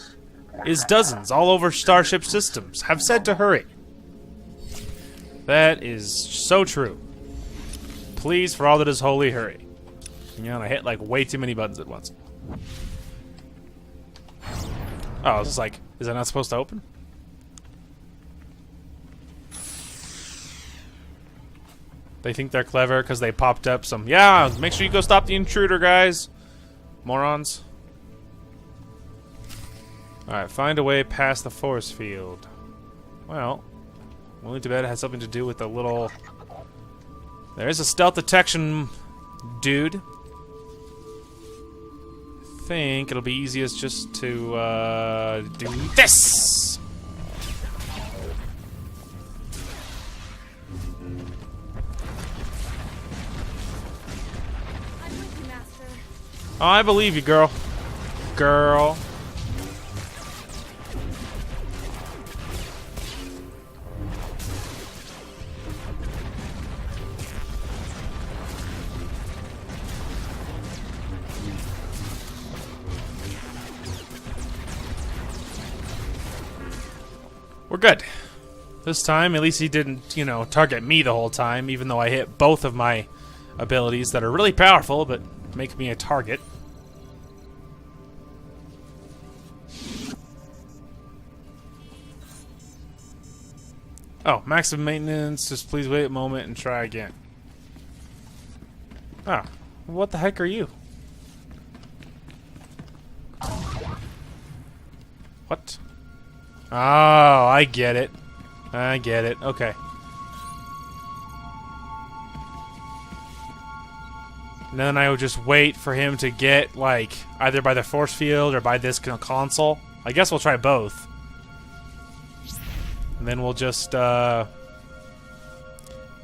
Is dozens all over Starship systems. Have said to hurry. That is so true. Please, for all that is holy, hurry. You know, I hit like way too many buttons at once. Oh, I was like, is that not supposed to open? They think they're clever because they popped up some... Yeah, make sure you go stop the intruder, guys. Morons. Alright, find a way past the force field. Well, willing to bet it has something to do with the little... There is a stealth detection dude. I think it'll be easiest just to do this! Oh, I believe you, girl. Girl. We're good. This time, at least he didn't, you know, target me the whole time, even though I hit both of my abilities that are really powerful, but make me a target. Oh, maximum maintenance. Just please wait a moment and try again. Oh, what the heck are you? What? Oh, I get it. I get it. Okay. And then I would just wait for him to get, like, either by the force field or by this console. I guess we'll try both. And then we'll just,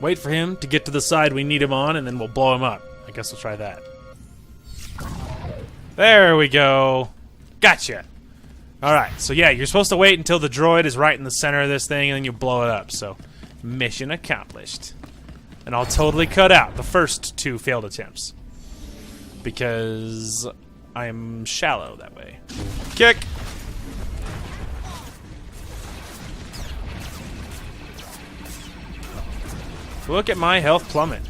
wait for him to get to the side we need him on, and then we'll blow him up. I guess we'll try that. There we go. Gotcha. Alright, so yeah, you're supposed to wait until the droid is right in the center of this thing, and then you blow it up. So, mission accomplished. And I'll totally cut out the first 2 failed attempts. Because I'm shallow that way. Kick! Look at my health plummet.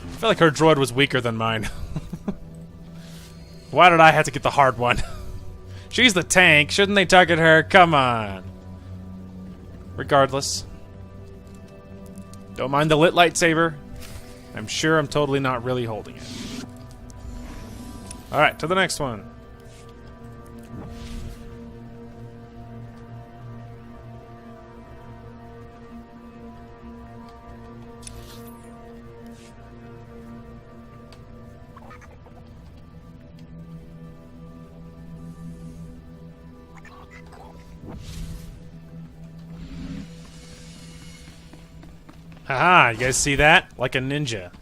I feel like her droid was weaker than mine. Why did I have to get the hard one? She's the tank. Shouldn't they target her? Come on. Regardless. Don't mind the lit lightsaber. I'm sure I'm totally not really holding it. Alright, to the next one. Haha, you guys see that? Like a ninja.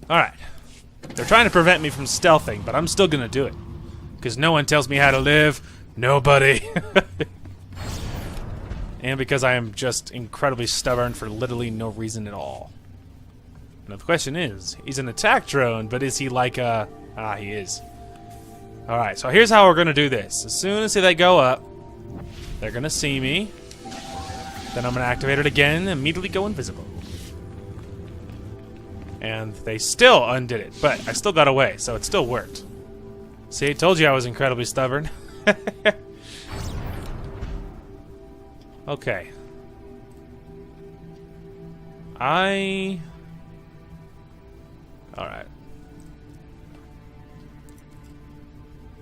Alright. They're trying to prevent me from stealthing, but I'm still gonna do it. Because no one tells me how to live. Nobody. And because I am just incredibly stubborn for literally no reason at all. Now the question is, he's an attack drone, but is he like a... Ah, he is. Alright, so here's how we're gonna do this. As soon as they go up, they're gonna see me. Then I'm going to activate it again and immediately go invisible. And they still undid it, but I still got away, so it still worked. See, I told you I was incredibly stubborn. Okay. Alright.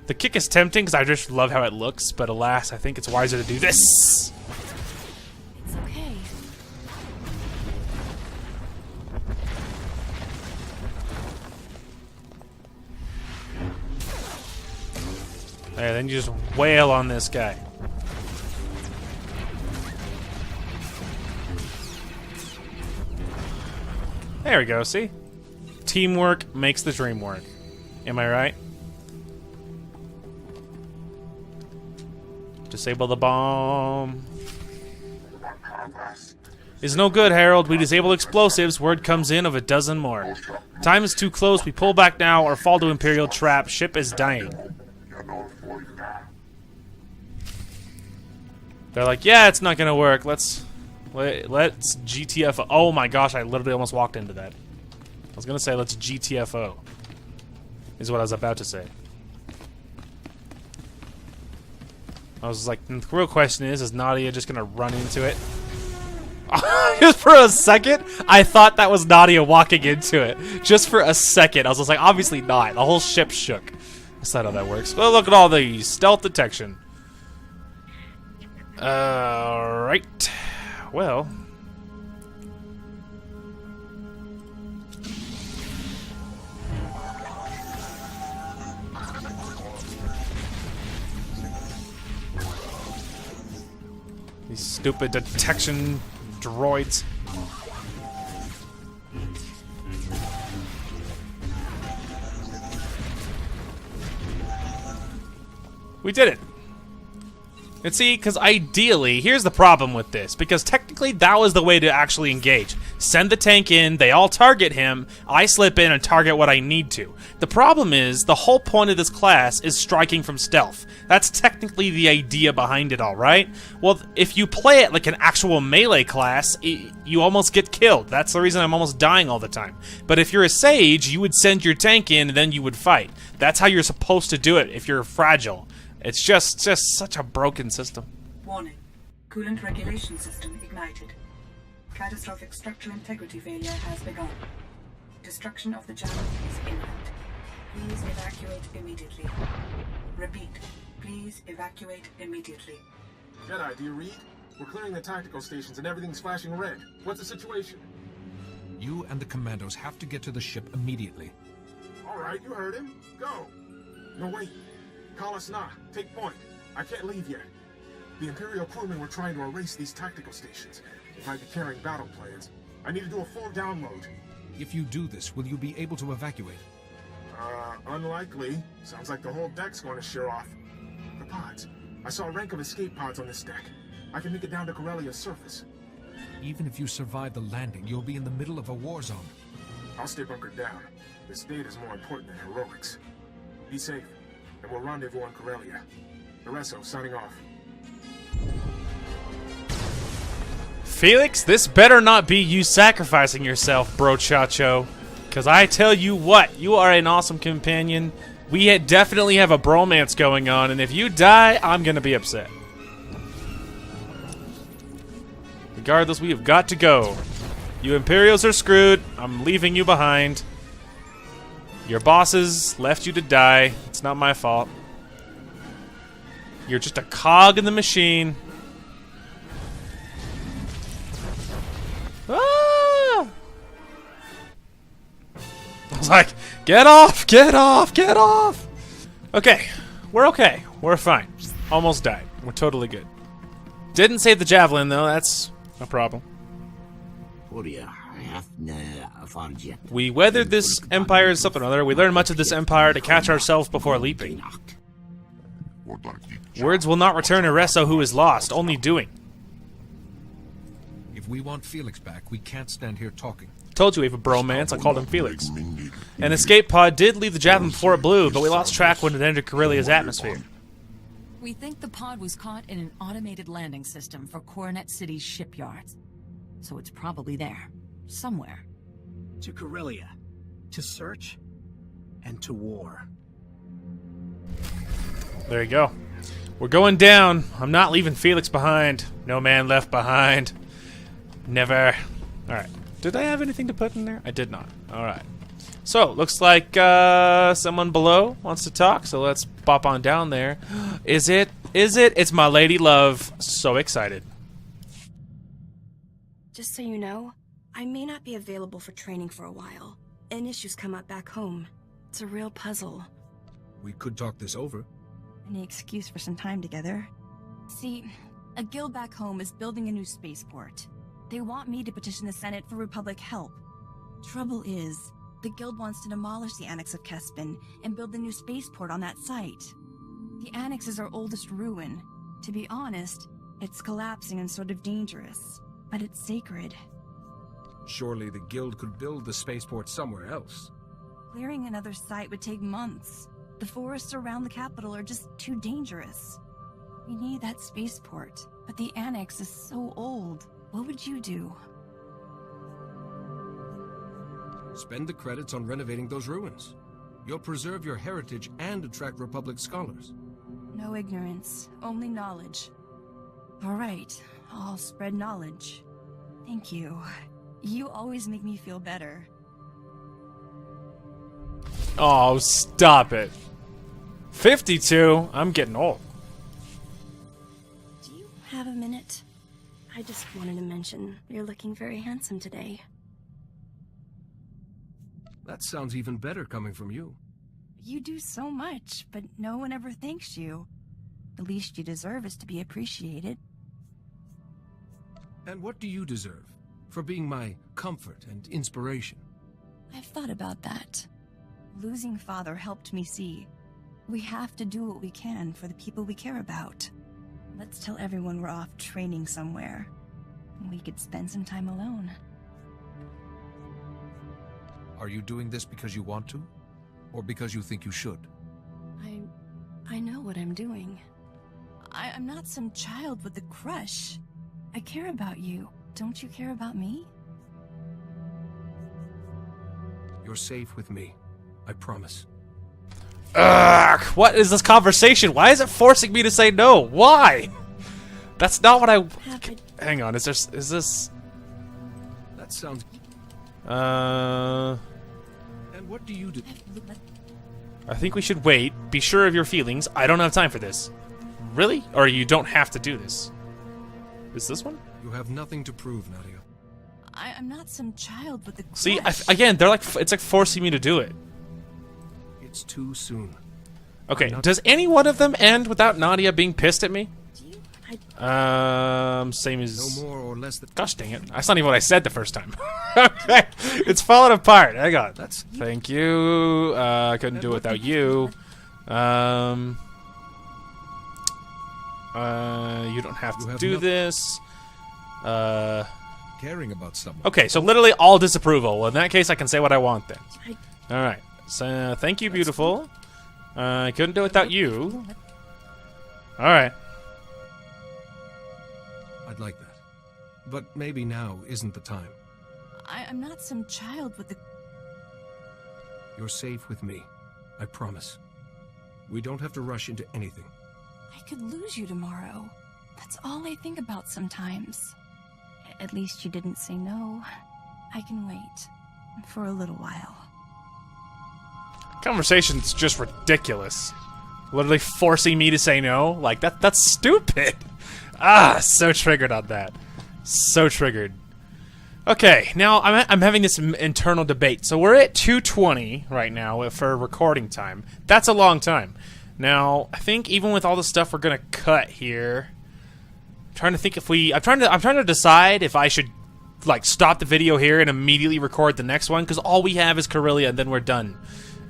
The kick is tempting because I just love how it looks, but alas, I think it's wiser to do this. There, then you just wail on this guy. There we go, see? Teamwork makes the dream work. Am I right? Disable the bomb. Is no good, Harold. We disable explosives. Word comes in of a dozen more. Time is too close. We pull back now or fall to Imperial trap. Ship is dying. They're like, yeah, it's not gonna work. Let's GTFO. Oh my gosh, I literally almost walked into that. I was gonna say let's GTFO. Is what I was about to say. I was like, the real question is Nadia just gonna run into it? Just for a second, I thought that was Nadia walking into it. Just for a second, I was just like, obviously not. The whole ship shook. That's not how that works. Well, look at all the stealth detection. Right. Well. These stupid detection droids. We did it. And see, because ideally, here's the problem with this. Because technically, that was the way to actually engage. Send the tank in, they all target him, I slip in and target what I need to. The problem is, the whole point of this class is striking from stealth. That's technically the idea behind it all, right? Well, if you play it like an actual melee class, you almost get killed. That's the reason I'm almost dying all the time. But if you're a sage, you would send your tank in and then you would fight. That's how you're supposed to do it if you're fragile. It's just such a broken system. Warning. Coolant regulation system ignited. Catastrophic structure integrity failure has begun. Destruction of the javelin is imminent. Please evacuate immediately. Repeat. Please evacuate immediately. Jedi, do you read? We're clearing the tactical stations and everything's flashing red. What's the situation? You and the commandos have to get to the ship immediately. Alright, you heard him. Go! No, wait. Call us now. Take point. I can't leave yet. The Imperial crewmen were trying to erase these tactical stations. If I'd be carrying battle plans, I need to do a full download. If you do this, will you be able to evacuate? Unlikely. Sounds like the whole deck's going to shear off. The pods. I saw a rank of escape pods on this deck. I can make it down to Corellia's surface. Even if you survive the landing, you'll be in the middle of a war zone. I'll stay bunkered down. This data's more important than heroics. Be safe, and we'll rendezvous on Corellia. Lorenzo, signing off. Felix, this better not be you sacrificing yourself, bro Chacho. Because I tell you what, you are an awesome companion. We definitely have a bromance going on, and if you die, I'm going to be upset. Regardless, we have got to go. You Imperials are screwed. I'm leaving you behind. Your bosses left you to die. It's not my fault. You're just a cog in the machine. Ah! I was like, get off, get off, get off! Okay, we're fine. Almost died. We're totally good. Didn't save the javelin, though. That's a problem. We weathered this empire something or other. We learned much of this empire to catch ourselves before leaping. Words will not return Ereso who is lost, only doing. If we want Felix back, we can't stand here talking. Told you we have a bromance, I called him Felix. An escape pod did leave the javelin before it blew, but we lost track when it entered Corellia's atmosphere. We think the pod was caught in an automated landing system for Coronet City's shipyards. So it's probably there. Somewhere. To Corellia. To search. And to war. There you go. We're going down. I'm not leaving Felix behind. No man left behind. Never. Alright. Did I have anything to put in there? I did not. Alright. So, looks like someone below wants to talk, so let's bop on down there. Is it? Is it? It's my lady love. So excited. Just so you know, I may not be available for training for a while. And issues come up back home. It's a real puzzle. We could talk this over. Any excuse for some time together. See, a guild back home is building a new spaceport. They want me to petition the Senate for Republic help. Trouble is, the guild wants to demolish the Annex of Kespin and build the new spaceport on that site. The Annex is our oldest ruin. To be honest, it's collapsing and sort of dangerous. But it's sacred. Surely the guild could build the spaceport somewhere else. Clearing another site would take months. The forests around the capital are just too dangerous. We need that spaceport, but the annex is so old. What would you do? Spend the credits on renovating those ruins. You'll preserve your heritage and attract Republic scholars. No ignorance, only knowledge. All right, I'll spread knowledge. Thank you. You always make me feel better. Oh, stop it. 52? I'm getting old. Do you have a minute? I just wanted to mention you're looking very handsome today. That sounds even better coming from you. You do so much, but no one ever thanks you. The least you deserve is to be appreciated. And what do you deserve for being my comfort and inspiration? I've thought about that. Losing Father helped me see. We have to do what we can for the people we care about. Let's tell everyone we're off training somewhere. We could spend some time alone. Are you doing this because you want to? Or because you think you should? I know what I'm doing. I'm not some child with a crush. I care about you. Don't you care about me? You're safe with me. I promise. Ugh, what is this conversation? Why is it forcing me to say no? Why? That's not what I... Hang on, is this... That sounds... And what do you do? I think we should wait. Be sure of your feelings. I don't have time for this. Really? Or you don't have to do this. Is this one? You have nothing to prove, Nadia. I'm not some child with a crush. See, again, they're like, it's like forcing me to do it. It's too soon. Okay, does any one of them end without Nadia being pissed at me? Same as... No more or less than... Gosh dang it. That's not even what I said the first time. Okay, it's falling apart. Hang on. Thank you. I couldn't do it without you. You don't have to do this. Caring about someone. Okay, so literally all disapproval. Well, in that case, I can say what I want then. Alright. So, thank you, beautiful. I couldn't do it without you. Alright. I'd like that. But maybe now isn't the time. I'm not some child with a... You're safe with me. I promise. We don't have to rush into anything. I could lose you tomorrow. That's all I think about sometimes. At least you didn't say no. I can wait. For a little while. Conversation's just ridiculous. Literally forcing me to say no? Like, that's stupid. Ah, so triggered on that. So triggered. Okay, now I'm having this internal debate. So we're at 2:20 right now for recording time. That's a long time. Now, I think even with all the stuff we're gonna cut here, I'm trying to think if I'm trying to decide if I should like stop the video here and immediately record the next one, because all we have is Corellia and then we're done.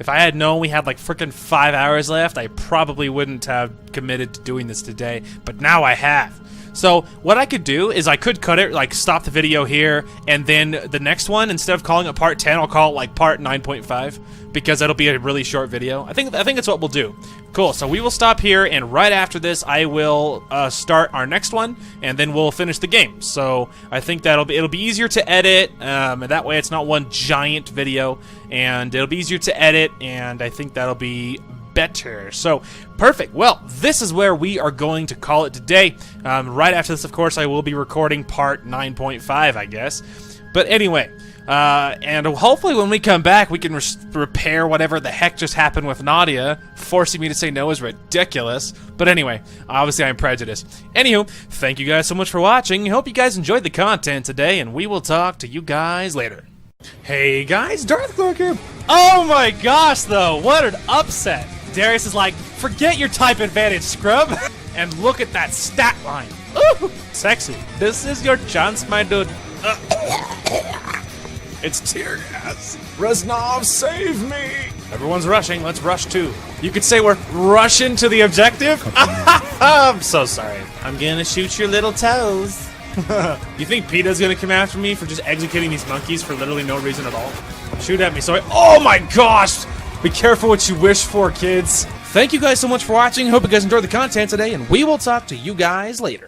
If I had known we had like freaking 5 hours left, I probably wouldn't have committed to doing this today, but now I have. So what I could do is I could cut it, like stop the video here, and then the next one, instead of calling it part 10, I'll call it like part 9.5, because it'll be a really short video. I think that's what we'll do. Cool, so we will stop here, and right after this, I will start our next one, and then we'll finish the game. So I think it'll be easier to edit, and that way it's not one giant video, and it'll be easier to edit, and I think that'll be better. So, perfect. Well, this is where we are going to call it today. Right after this, of course, I will be recording part 9.5, I guess. But anyway, and hopefully when we come back, we can repair whatever the heck just happened with Nadia. Forcing me to say no is ridiculous. But anyway, obviously I'm prejudiced. Anywho, thank you guys so much for watching. I hope you guys enjoyed the content today, and we will talk to you guys later. Hey guys, Darth here. Oh my gosh, though, what an upset. Darius is like, forget your type advantage, scrub. And look at that stat line. Ooh, sexy. This is your chance, my dude. It's tear gas. Reznov, save me. Everyone's rushing. Let's rush too. You could say we're rushing to the objective. I'm so sorry. I'm gonna shoot your little toes. You think PETA's gonna come after me for just executing these monkeys for literally no reason at all? Shoot at me, so oh my gosh! Be careful what you wish for, kids. Thank you guys so much for watching. Hope you guys enjoyed the content today, and we will talk to you guys later.